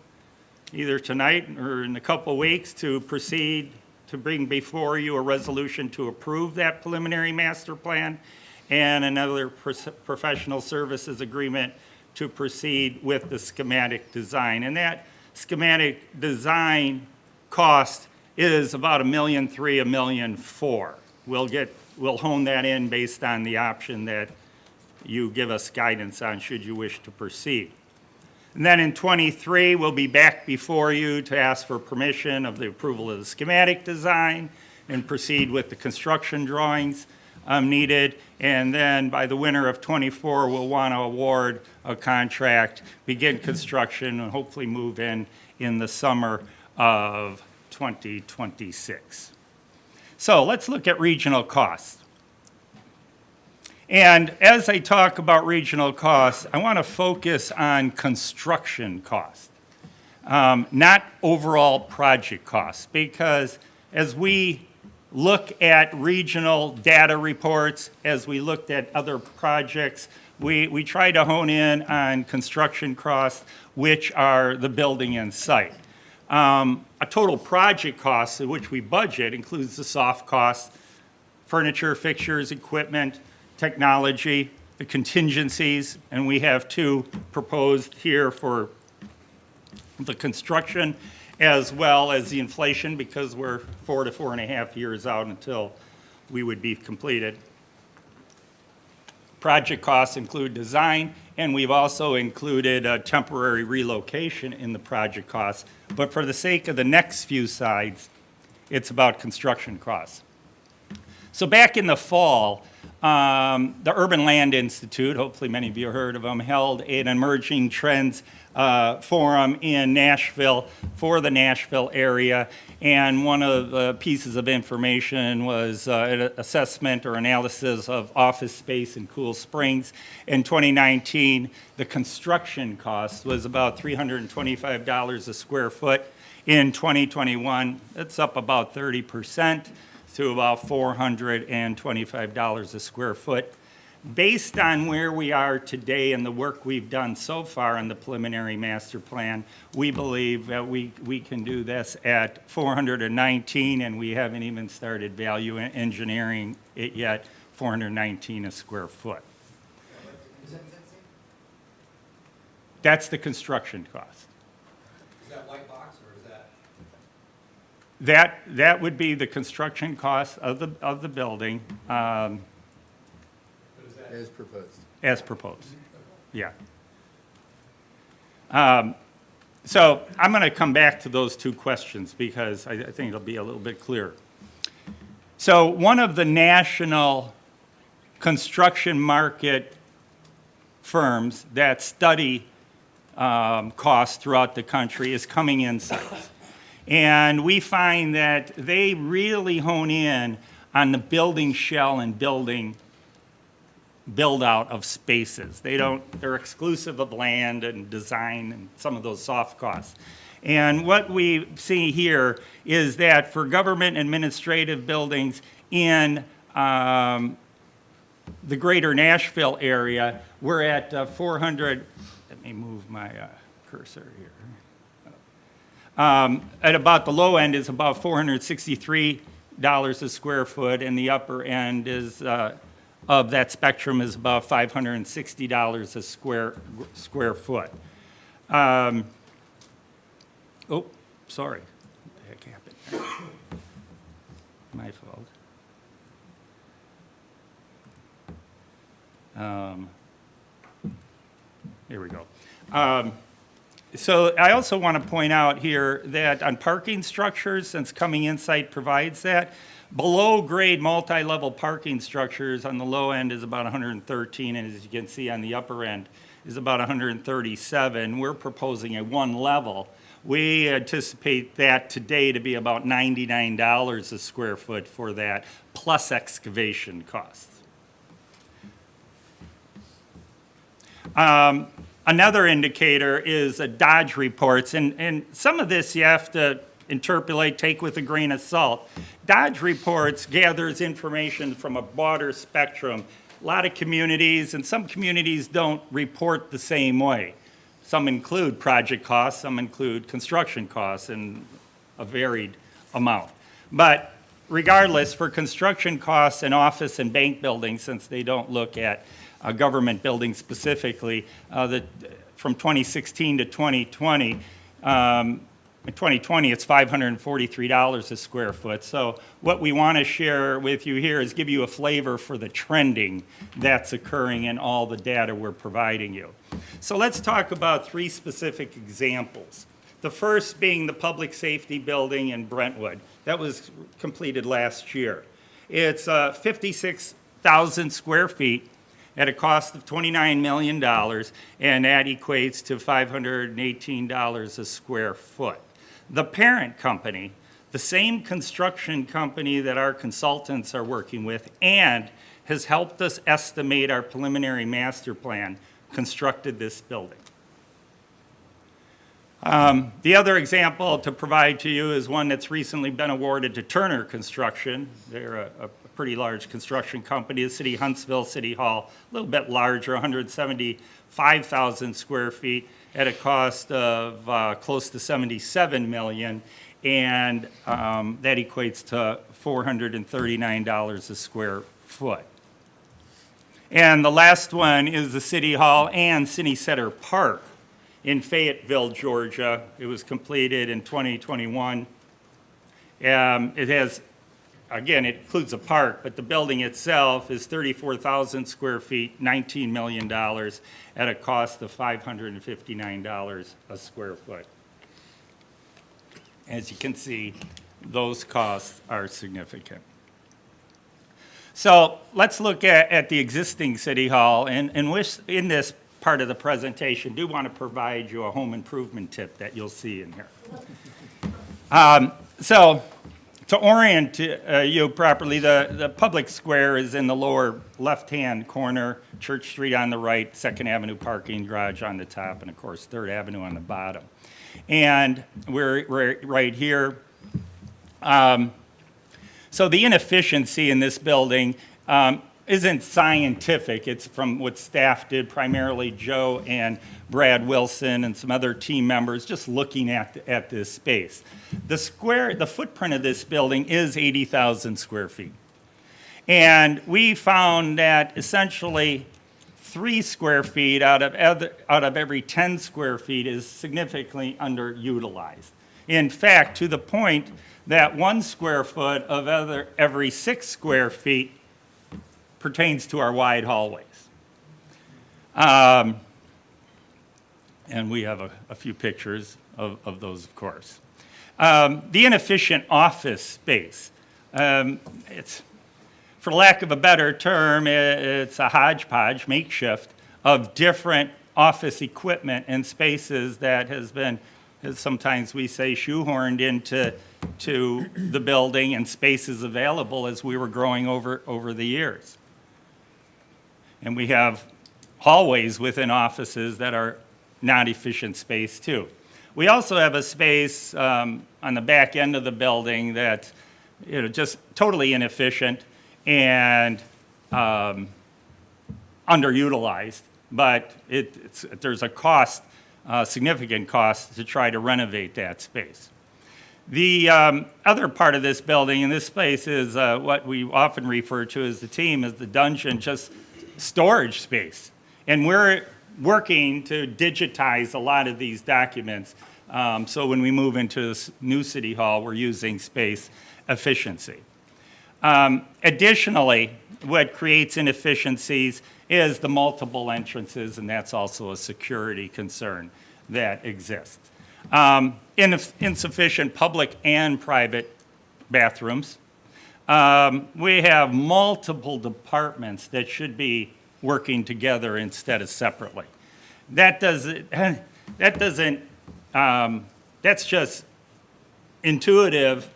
either tonight or in a couple of weeks to proceed to bring before you a resolution to approve that preliminary master plan and another professional services agreement to proceed with the schematic design. And that schematic design cost is about $1.3 million, $1.4 million. We'll hone that in based on the option that you give us guidance on should you wish to proceed. And then in 23, we'll be back before you to ask for permission of the approval of the schematic design and proceed with the construction drawings needed. And then by the winter of 24, we'll want to award a contract, begin construction, and hopefully move in the summer of 2026. So let's look at regional costs. And as I talk about regional costs, I want to focus on construction costs. not overall project costs. Because as we look at regional data reports, as we looked at other projects, we try to hone in on construction costs, which are the building and site. A total project cost, which we budget, includes the soft costs, furniture, fixtures, equipment, technology, the contingencies, and we have 2 proposed here for the construction as well as the inflation, because we're 4 to 4.5 years out until we would be completed. Project costs include design, and we've also included a temporary relocation in the project costs. But for the sake of the next few slides, it's about construction costs. So back in the fall, the Urban Land Institute, hopefully many of you have heard of them, held an emerging trends forum in Nashville for the Nashville area. And one of the pieces of information was an assessment or analysis of office space in Cool Springs. In 2019, the construction cost was about $325 a square foot. In 2021, it's up about 30%. To about $425 a square foot. Based on where we are today and the work we've done so far on the preliminary master plan, we believe that we can do this at $419, and we haven't even started value engineering it yet, $419 a square foot. That's the construction cost. Is that white box or is that? That would be the construction cost of the building. As proposed. As proposed, yeah. So I'm going to come back to those 2 questions because I think it'll be a little bit clearer. So one of the national construction market firms that study costs throughout the country is Coming Insights. And we find that they really hone in on the building shell and building build-out of spaces. They're exclusive of land and design and some of those soft costs. And what we see here is that for government administrative buildings in the greater Nashville area, we're at 400, let me move my cursor here. At about the low end is about $463 a square foot, and the upper end is of that spectrum is about $560 a square foot. Oh, sorry. What the heck happened? My fault. Here we go. So I also want to point out here that on parking structures, since Coming Insight provides that, below grade multi-level parking structures on the low end is about 113, and as you can see on the upper end is about 137. We're proposing a 1 level. We anticipate that today to be about $99 a square foot for that, plus excavation costs. Another indicator is Dodge reports, and some of this you have to interpolate, take with a grain of salt. Dodge reports gathers information from a broader spectrum. A lot of communities, and some communities don't report the same way. Some include project costs, some include construction costs, and a varied amount. But regardless, for construction costs in office and bank buildings, since they don't look at government buildings specifically, from 2016 to 2020, in 2020, it's $543 a square foot. So what we want to share with you here is give you a flavor for the trending that's occurring in all the data we're providing you. So let's talk about 3 specific examples. The first being the public safety building in Brentwood. That was completed last year. It's 56,000 square feet at a cost of $29 million, and that equates to $518 a square foot. The parent company, the same construction company that our consultants are working with and has helped us estimate our preliminary master plan, constructed this building. The other example to provide to you is one that's recently been awarded to Turner Construction. They're a pretty large construction company. The City of Huntsville City Hall, a little bit larger, 175,000 square feet at a cost of close to $77 million, and that equates to $439 a square foot. And the last one is the City Hall and City Center Park in Fayetteville, Georgia. It was completed in 2021. It has, again, it includes a park, but the building itself is 34,000 square feet, $19 million at a cost of $559 a square foot. As you can see, those costs are significant. So let's look at the existing City Hall, and in this part of the presentation, do want to provide you a home improvement tip that you'll see in here. So to orient you properly, the public square is in the lower left-hand corner, Church Street on the right, 2nd Avenue parking garage on the top, and of course 3rd Avenue on the bottom. And we're right here. So the inefficiency in this building isn't scientific. It's from what staff did, primarily Joe and Brad Wilson and some other team members, just looking at this space. The footprint of this building is 80,000 square feet. And we found that essentially 3 square feet out of every 10 square feet is significantly underutilized. In fact, to the point that 1 square foot of every 6 square feet pertains to our wide hallways. And we have a few pictures of those, of course. The inefficient office space. It's, for lack of a better term, it's a hodgepodge, makeshift, of different office equipment and spaces that has been, as sometimes we say, shoehorned into the building and spaces available as we were growing over the years. And we have hallways within offices that are not efficient space too. We also have a space on the back end of the building that, just totally inefficient and underutilized, but there's a cost, significant cost to try to renovate that space. The other part of this building, and this space is what we often refer to as the team, as the dungeon, just storage space. And we're working to digitize a lot of these documents. So when we move into this new City Hall, we're using space efficiency. Additionally, what creates inefficiencies is the multiple entrances, and that's also a security concern that exists. Insufficient public and private bathrooms. We have multiple departments that should be working together instead of separately. That's just intuitive.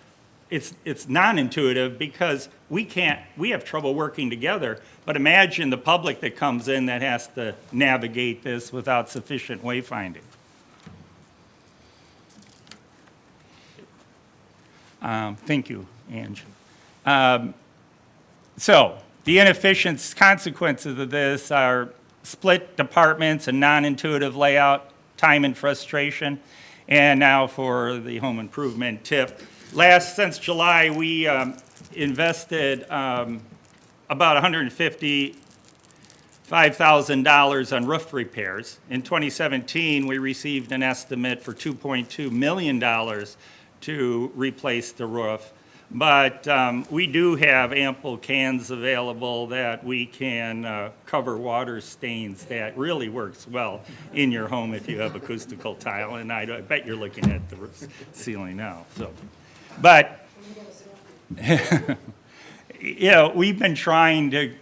It's non-intuitive because we have trouble working together, but imagine the public that comes in that has to navigate this without sufficient wayfinding. Thank you, Ange. So the inefficient consequences of this are split departments and non-intuitive layout, time and frustration. And now for the home improvement tip. Since July, we invested about $155,000 on roof repairs. In 2017, we received an estimate for $2.2 million to replace the roof. But we do have ample cans available that we can cover water stains. That really works well in your home if you have acoustical tile, and I bet you're looking at the ceiling now. So, but we've been trying to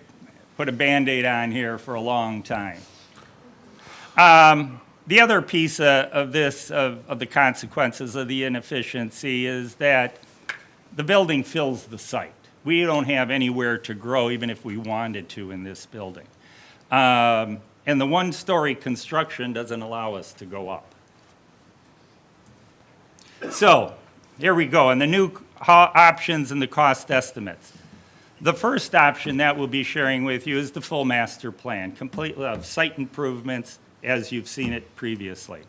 put a Band-Aid on here for a long time. The other piece of this, of the consequences of the inefficiency, is that the building fills the site. We don't have anywhere to grow, even if we wanted to, in this building. And the one-story construction doesn't allow us to go up. So, here we go, and the new options and the cost estimates. The first option that we'll be sharing with you is the full master plan, complete of site improvements as you've seen it previously.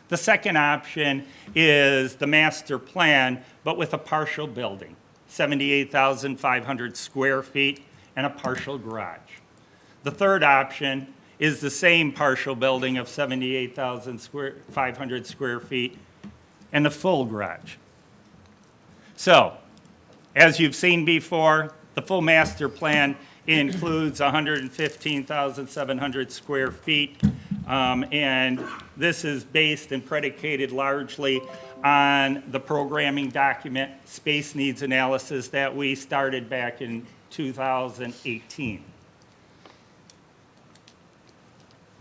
The second option is the master plan, but with a partial building, 78,500 square feet and a partial garage. The third option is the same partial building of 78,500 square feet and a full garage. So, as you've seen before, the full master plan includes 115,700 square feet, and this is based and predicated largely on the programming document space needs analysis that we started back in 2018.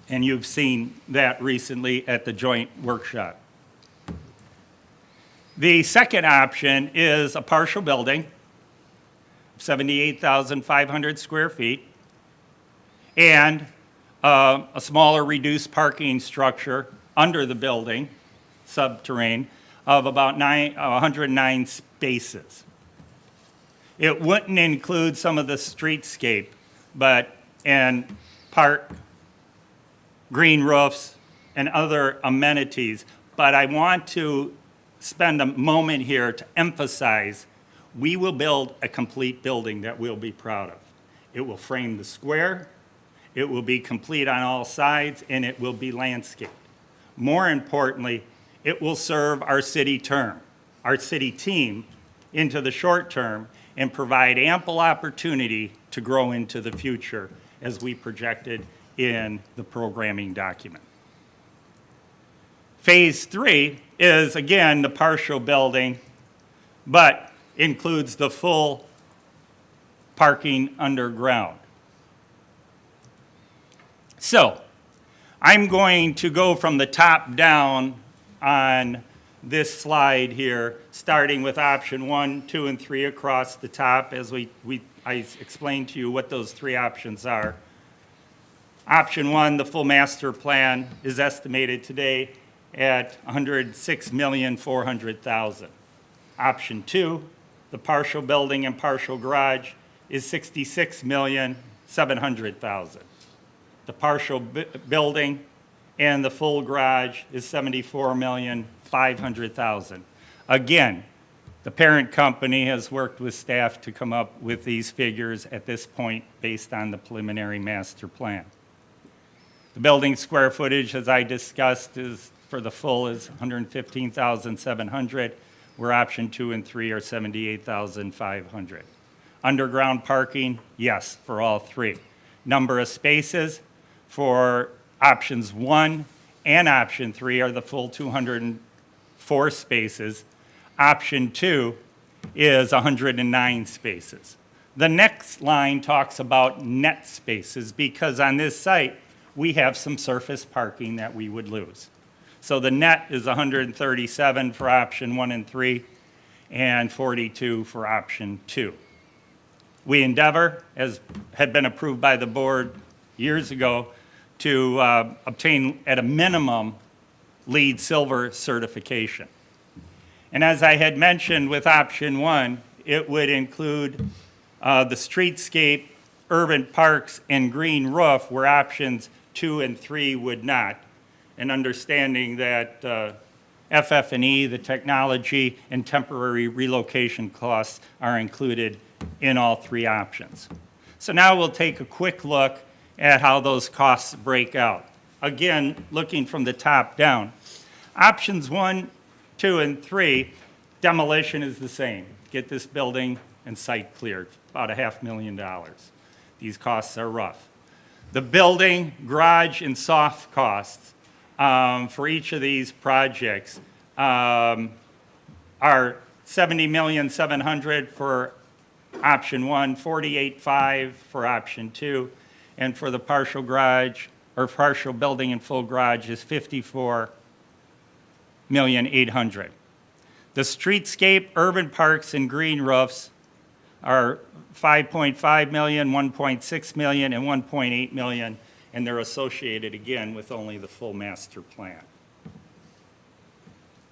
And you've seen that recently at the joint workshop. The second option is a partial building, 78,500 square feet, and a smaller reduced parking structure under the building, subterranean, of about 109 spaces. It wouldn't include some of the streetscape, and park, green roofs, and other amenities, but I want to spend a moment here to emphasize we will build a complete building that we'll be proud of. It will frame the square, it will be complete on all sides, and it will be landscaped. More importantly, it will serve our city team into the short term and provide ample opportunity to grow into the future as we projected in the programming document. Phase 3 is, again, the partial building, but includes the full parking underground. So, I'm going to go from the top down on this slide here, starting with option 1, 2, and 3 across the top as I explained to you what those three options are. Option 1, the full master plan, is estimated today at $106,400,000. Option 2, the partial building and partial garage, is $66,700,000. The partial building and the full garage is $74,500,000. Again, the parent company has worked with staff to come up with these figures at this point based on the preliminary master plan. The building square footage, as I discussed, is for the full is 115,700, where option 2 and 3 are 78,500. Underground parking, yes, for all three. Number of spaces for options 1 and option 3 are the full 204 spaces. Option 2 is 109 spaces. The next line talks about net spaces because on this site, we have some surface parking that we would lose. So the net is 137 for option 1 and 3 and 42 for option 2. We endeavor, as had been approved by the board years ago, to obtain at a minimum LEED Silver certification. And as I had mentioned with option 1, it would include the streetscape, urban parks, and green roof where options 2 and 3 would not. And understanding that FF&E, the technology, and temporary relocation costs are included in all three options. So now we'll take a quick look at how those costs break out. Again, looking from the top down. Options 1, 2, and 3, demolition is the same. Get this building and site cleared, about $500,000. These costs are rough. The building, garage, and soft costs for each of these projects are $70,700,000 for option 1, $48,500,000 for option 2, and for the partial garage or partial building and full garage is $54,800,000. The streetscape, urban parks, and green roofs are $5.5 million, $1.6 million, and $1.8 million, and they're associated again with only the full master plan.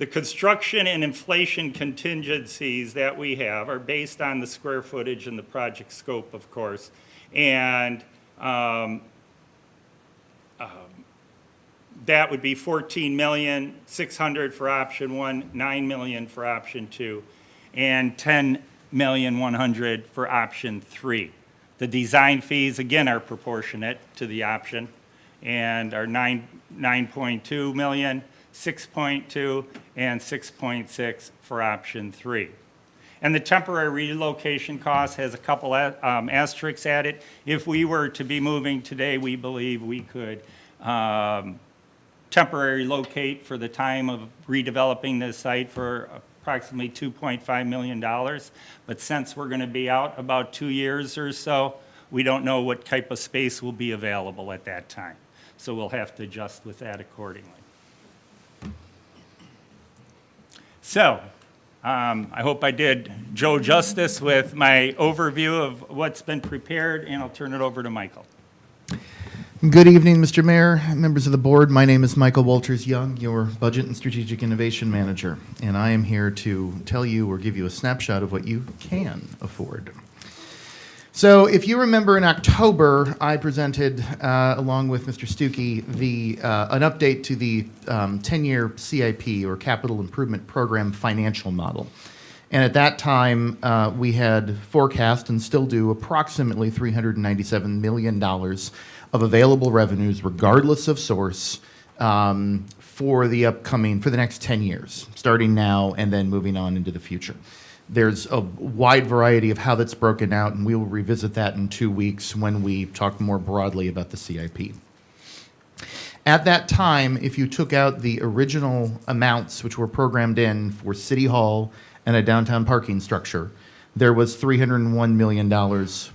The construction and inflation contingencies that we have are based on the square footage and the project scope, of course. And that would be $14,600,000 for option 1, $9 million for option 2, and $10,100,000 for option 3. The design fees, again, are proportionate to the option and are 9.2 million, 6.2, and 6.6 for option 3. And the temporary relocation cost has a couple asterisks at it. If we were to be moving today, we believe we could temporary locate for the time of redeveloping this site for approximately $2.5 million. But since we're going to be out about 2 years or so, we don't know what type of space will be available at that time. So we'll have to adjust with that accordingly. So I hope I did Joe justice with my overview of what's been prepared, and I'll turn it over to Michael. Good evening, Mr. Mayor, members of the board. My name is Michael Walters Young, your Budget and Strategic Innovation Manager, and I am here to tell you or give you a snapshot of what you can afford. So if you remember in October, I presented, along with Mr. Stuckey, an update to the 10-year CIP, or Capital Improvement Program financial model. And at that time, we had forecast and still do approximately $397 million of available revenues, regardless of source, for the next 10 years, starting now and then moving on into the future. There's a wide variety of how that's broken out, and we will revisit that in 2 weeks when we talk more broadly about the CIP. At that time, if you took out the original amounts which were programmed in for City Hall and a downtown parking structure, there was $301 million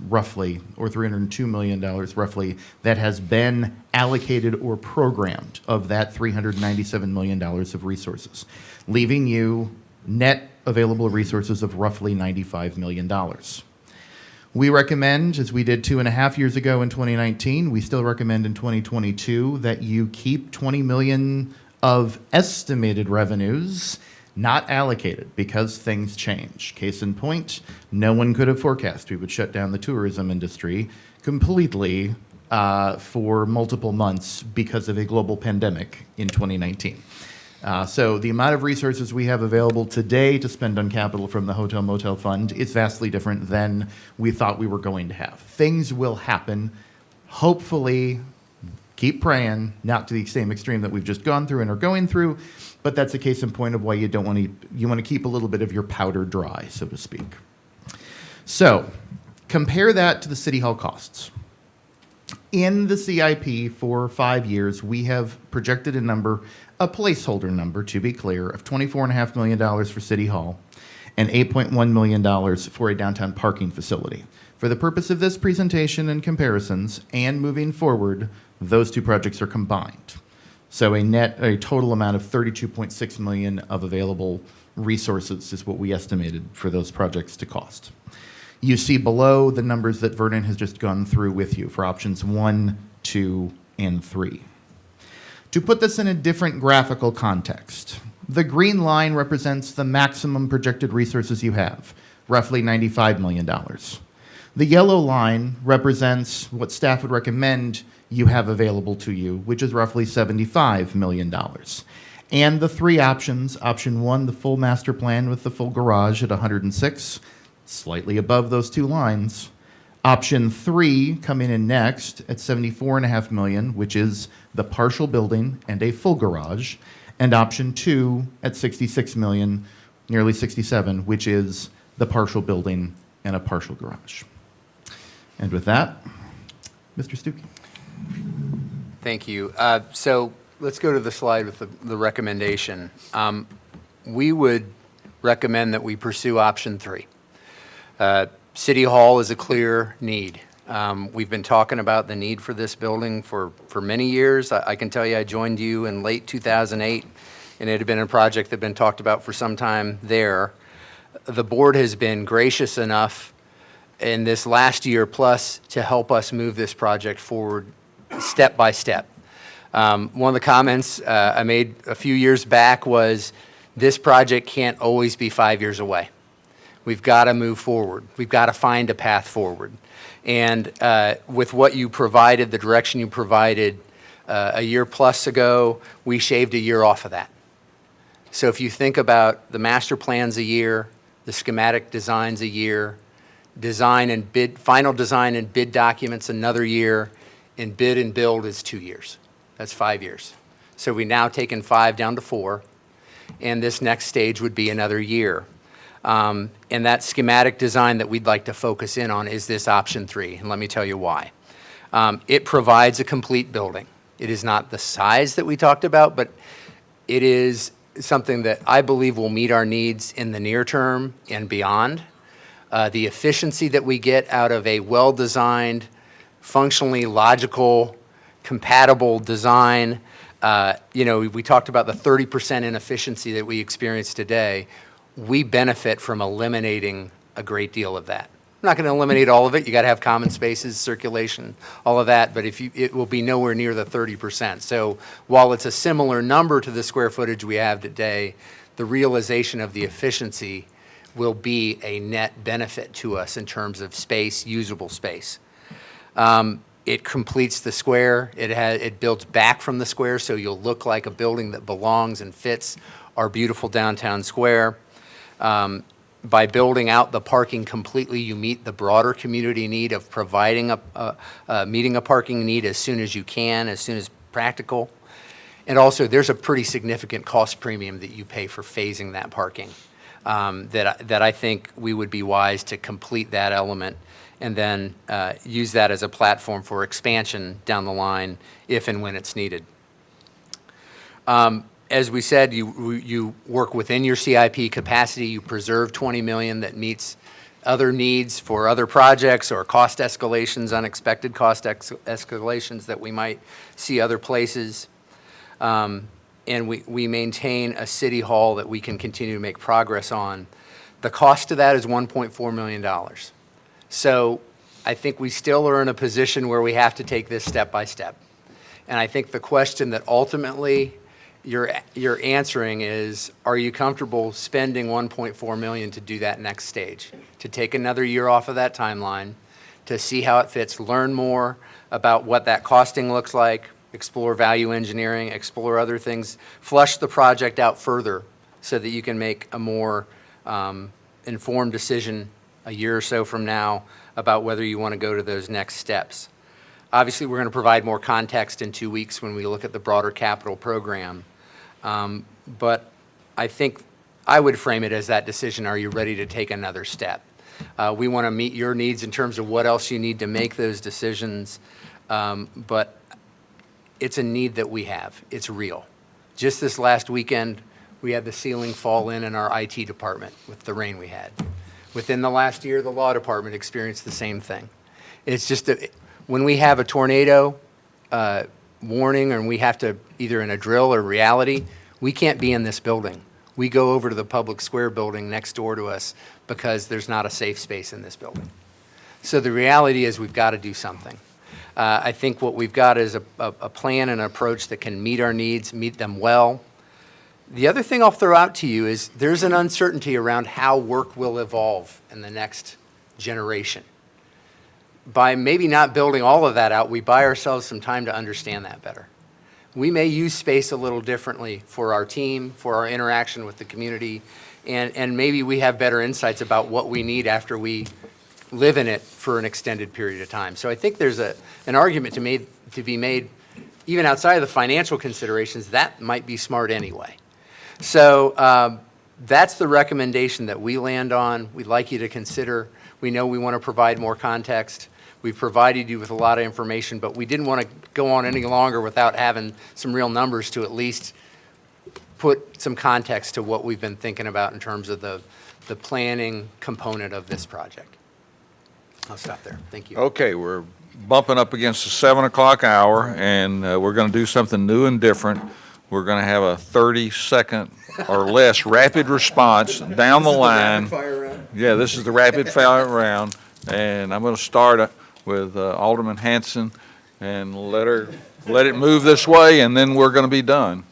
roughly, or $302 million roughly, that has been allocated or programmed of that $397 million of resources, leaving you net available resources of roughly $95 million. We recommend, as we did 2.5 years ago in 2019, we still recommend in 2022 that you keep $20 million of estimated revenues not allocated, because things change. Case in point, no one could have forecast we would shut down the tourism industry completely for multiple months because of a global pandemic in 2019. So the amount of resources we have available today to spend on capital from the Hotel Motel Fund is vastly different than we thought we were going to have. Things will happen. Hopefully, keep praying, not to the same extreme that we've just gone through and are going through, but that's a case in point of why you want to keep a little bit of your powder dry, so to speak. So compare that to the City Hall costs. In the CIP for 5 years, we have projected a placeholder number, to be clear, of $24.5 million for City Hall and $8.1 million for a downtown parking facility. For the purpose of this presentation and comparisons and moving forward, those two projects are combined. So a total amount of $32.6 million of available resources is what we estimated for those projects to cost. You see below the numbers that Vernon has just gone through with you for options 1, 2, and 3. To put this in a different graphical context, the green line represents the maximum projected resources you have, roughly $95 million. The yellow line represents what staff would recommend you have available to you, which is roughly $75 million. And the three options, option 1, the full master plan with the full garage at 106, slightly above those two lines. Option 3 coming in next at $74.5 million, which is the partial building and a full garage. And option 2 at $66 million, nearly 67, which is the partial building and a partial garage. And with that, Mr. Stuckey. Thank you. So let's go to the slide with the recommendation. We would recommend that we pursue option 3. City Hall is a clear need. We've been talking about the need for this building for many years. I can tell you I joined you in late 2008, and it had been a project that had been talked about for some time there. The board has been gracious enough in this last year plus to help us move this project forward step by step. One of the comments I made a few years back was This project can't always be 5 years away. We've got to move forward. We've got to find a path forward. And with what you provided, the direction you provided a year plus ago, we shaved a year off of that. So if you think about the master plan's a year, the schematic design's a year, final design and bid documents another year, and bid and build is 2 years. That's 5 years. So we now taken 5 down to 4, and this next stage would be another year. And that schematic design that we'd like to focus in on is this option 3, and let me tell you why. It provides a complete building. It is not the size that we talked about, but it is something that I believe will meet our needs in the near term and beyond. The efficiency that we get out of a well-designed, functionally logical, compatible design. We talked about the 30% inefficiency that we experience today. We benefit from eliminating a great deal of that. I'm not going to eliminate all of it. You got to have common spaces, circulation, all of that, but it will be nowhere near the 30%. So while it's a similar number to the square footage we have today, the realization of the efficiency will be a net benefit to us in terms of space, usable space. It completes the square. It builds back from the square, so you'll look like a building that belongs and fits our beautiful downtown square. By building out the parking completely, you meet the broader community need of providing meeting a parking need as soon as you can, as soon as practical. And also, there's a pretty significant cost premium that you pay for phasing that parking that I think we would be wise to complete that element and then use that as a platform for expansion down the line if and when it's needed. As we said, you work within your CIP capacity. You preserve $20 million that meets other needs for other projects or cost escalations, unexpected cost escalations that we might see other places. And we maintain a city hall that we can continue to make progress on. The cost of that is $1.4 million. So I think we still are in a position where we have to take this step by step. And I think the question that ultimately you're answering is, are you comfortable spending $1.4 million to do that next stage? To take another year off of that timeline, to see how it fits, learn more about what that costing looks like, explore value engineering, explore other things, flush the project out further so that you can make a more informed decision a year or so from now about whether you want to go to those next steps. Obviously, we're going to provide more context in 2 weeks when we look at the broader capital program. But I think I would frame it as that decision, are you ready to take another step? We want to meet your needs in terms of what else you need to make those decisions, but it's a need that we have. It's real. Just this last weekend, we had the ceiling fall in our IT department with the rain we had. Within the last year, the law department experienced the same thing. It's just when we have a tornado warning and we have to either in a drill or reality, we can't be in this building. We go over to the public square building next door to us because there's not a safe space in this building. So the reality is we've got to do something. I think what we've got is a plan and an approach that can meet our needs, meet them well. The other thing I'll throw out to you is there's an uncertainty around how work will evolve in the next generation. By maybe not building all of that out, we buy ourselves some time to understand that better. We may use space a little differently for our team, for our interaction with the community, and maybe we have better insights about what we need after we live in it for an extended period of time. So I think there's an argument to be made, even outside of the financial considerations, that might be smart anyway. So that's the recommendation that we land on. We'd like you to consider. We know we want to provide more context. We've provided you with a lot of information, but we didn't want to go on any longer without having some real numbers to at least put some context to what we've been thinking about in terms of the planning component of this project. I'll stop there. Thank you. Okay, we're bumping up against the 7 o'clock hour, and we're going to do something new and different. We're going to have a 30-second or less rapid response down the line. Yeah, this is the rapid fire round, and I'm going to start with Alderman Hanson and let it move this way, and then we're going to be done.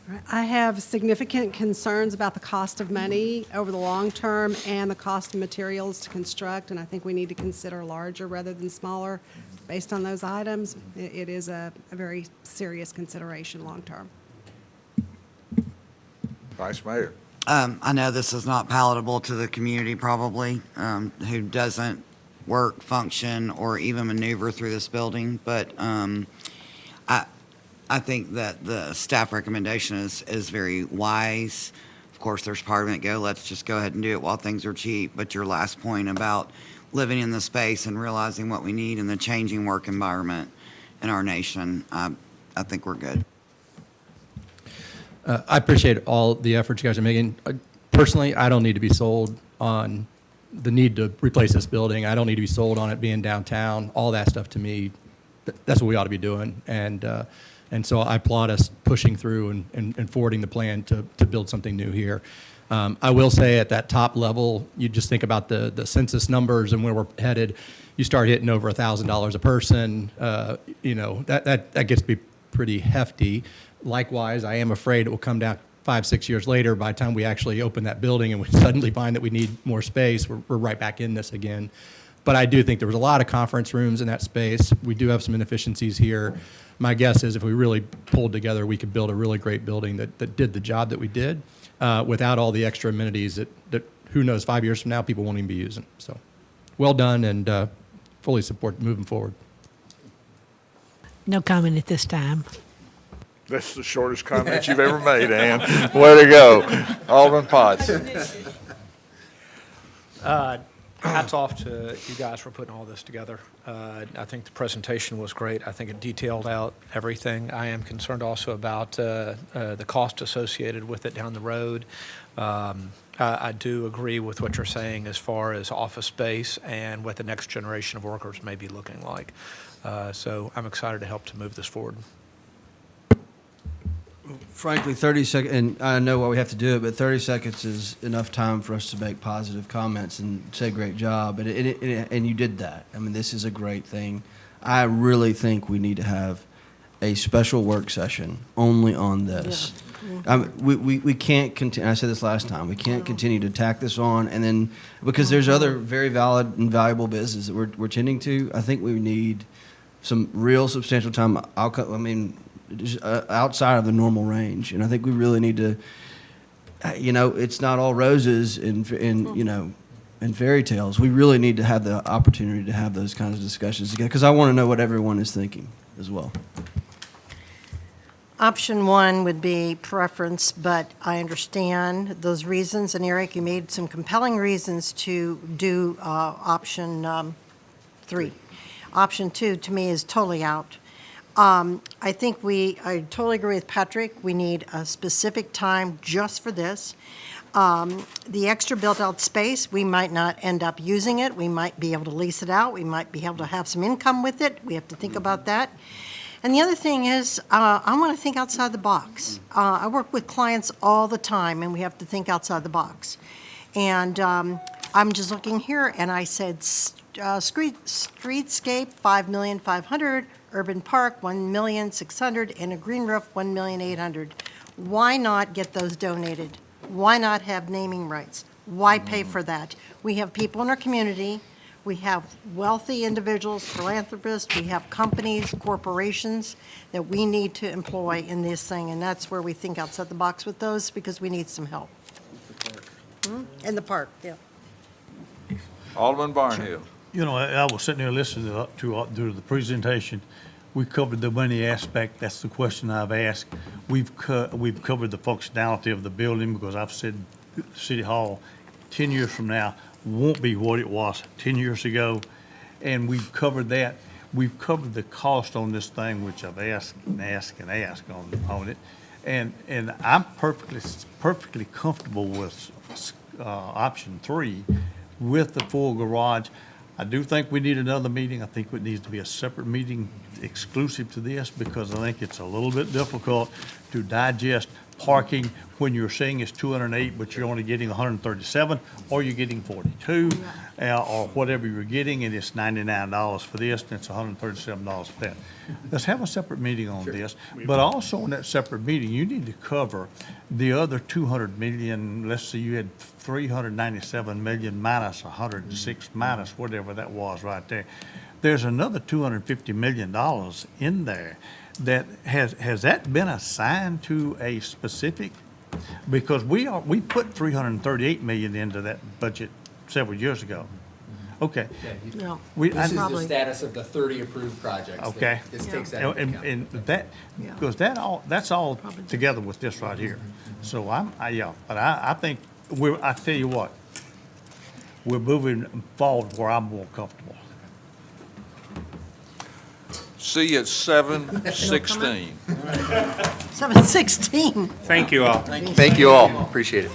All I have significant concerns about the cost of money over the long term and the cost of materials to construct, and I think we need to consider larger rather than smaller based on those items. It is a very serious consideration long term. Vice Mayor. I know this is not palatable to the community probably, who doesn't work, function, or even maneuver through this building, but I think that the staff recommendation is very wise. Of course, there's part of it, let's just go ahead and do it while things are cheap, but your last point about living in the space and realizing what we need in the changing work environment in our nation, I think we're good. I appreciate all the efforts you guys are making. Personally, I don't need to be sold on the need to replace this building. I don't need to be sold on it being downtown. All that stuff to me, that's what we ought to be doing. And so I applaud us pushing through and forwarding the plan to build something new here. I will say at that top level, you just think about the census numbers and where we're headed. You start hitting over $1,000 a person, that gets to be pretty hefty. Likewise, I am afraid it will come down 5-6 years later. By the time we actually open that building and we suddenly find that we need more space, we're right back in this again. But I do think there was a lot of conference rooms in that space. We do have some inefficiencies here. My guess is if we really pulled together, we could build a really great building that did the job that we did without all the extra amenities that who knows, 5 years from now, people won't even be using. So well done, and fully support moving forward. No comment at this time. That's the shortest comment you've ever made, Ann. Way to go. Alderman Potts. Hats off to you guys for putting all this together. I think the presentation was great. I think it detailed out everything. I am concerned also about the cost associated with it down the road. I do agree with what you're saying as far as office space and what the next generation of workers may be looking like. So I'm excited to help to move this forward. Frankly, 30 seconds, and I know why we have to do it, but 30 seconds is enough time for us to make positive comments and say great job. And you did that. I mean, this is a great thing. I really think we need to have a special work session only on this. Yeah. We can't continue, I said this last time, we can't continue to tack this on, and then, because there's other very valid and valuable business that we're tending to. I think we need some real substantial time. Outside of the normal range, and I think we really need to. It's not all roses and fairy tales. We really need to have the opportunity to have those kinds of discussions together, because I want to know what everyone is thinking as well. Option one would be preference, but I understand those reasons. And Eric, you made some compelling reasons to do option 3. Option 2, to me, is totally out. I think I totally agree with Patrick. We need a specific time just for this. The extra built-out space, we might not end up using it. We might be able to lease it out. We might be able to have some income with it. We have to think about that. And the other thing is, I want to think outside the box. I work with clients all the time, and we have to think outside the box. And I'm just looking here, and I said streetscape, $5,500,000. Urban Park, $1,600,000, and a green roof, $1,800,000. Why not get those donated? Why not have naming rights? Why pay for that? We have people in our community. We have wealthy individuals, philanthropists. We have companies, corporations that we need to employ in this thing, and that's where we think outside the box with those, because we need some help. In the park, yeah. Alderman Barnhill. I was sitting there listening to the presentation. We covered the money aspect. That's the question I've asked. We've covered the functionality of the building, because I've said City Hall 10 years from now won't be what it was 10 years ago. And we've covered that. We've covered the cost on this thing, which I've asked and asked and asked on it. And I'm perfectly comfortable with option 3 with the full garage. I do think we need another meeting. I think it needs to be a separate meeting exclusive to this, because I think it's a little bit difficult to digest parking when you're saying it's 208, but you're only getting 137, or you're getting 42, or whatever you're getting, and it's $99 for this, and it's $137 for that. Let's have a separate meeting on this, but also in that separate meeting, you need to cover the other 200 million, let's see, you had 397 million minus 106 minus whatever that was right there. There's another $250 million in there that has that been assigned to a specific? Because we put 338 million into that budget several years ago. Okay. No. This is the Probably. status of the 30 approved projects. Okay. This takes that into account. And that, because that's all together with this right here. So but I think I tell you what, we're moving forward where I'm more comfortable. See you at 7:16. 7:16. Thank you all. Thank you all. Appreciate it.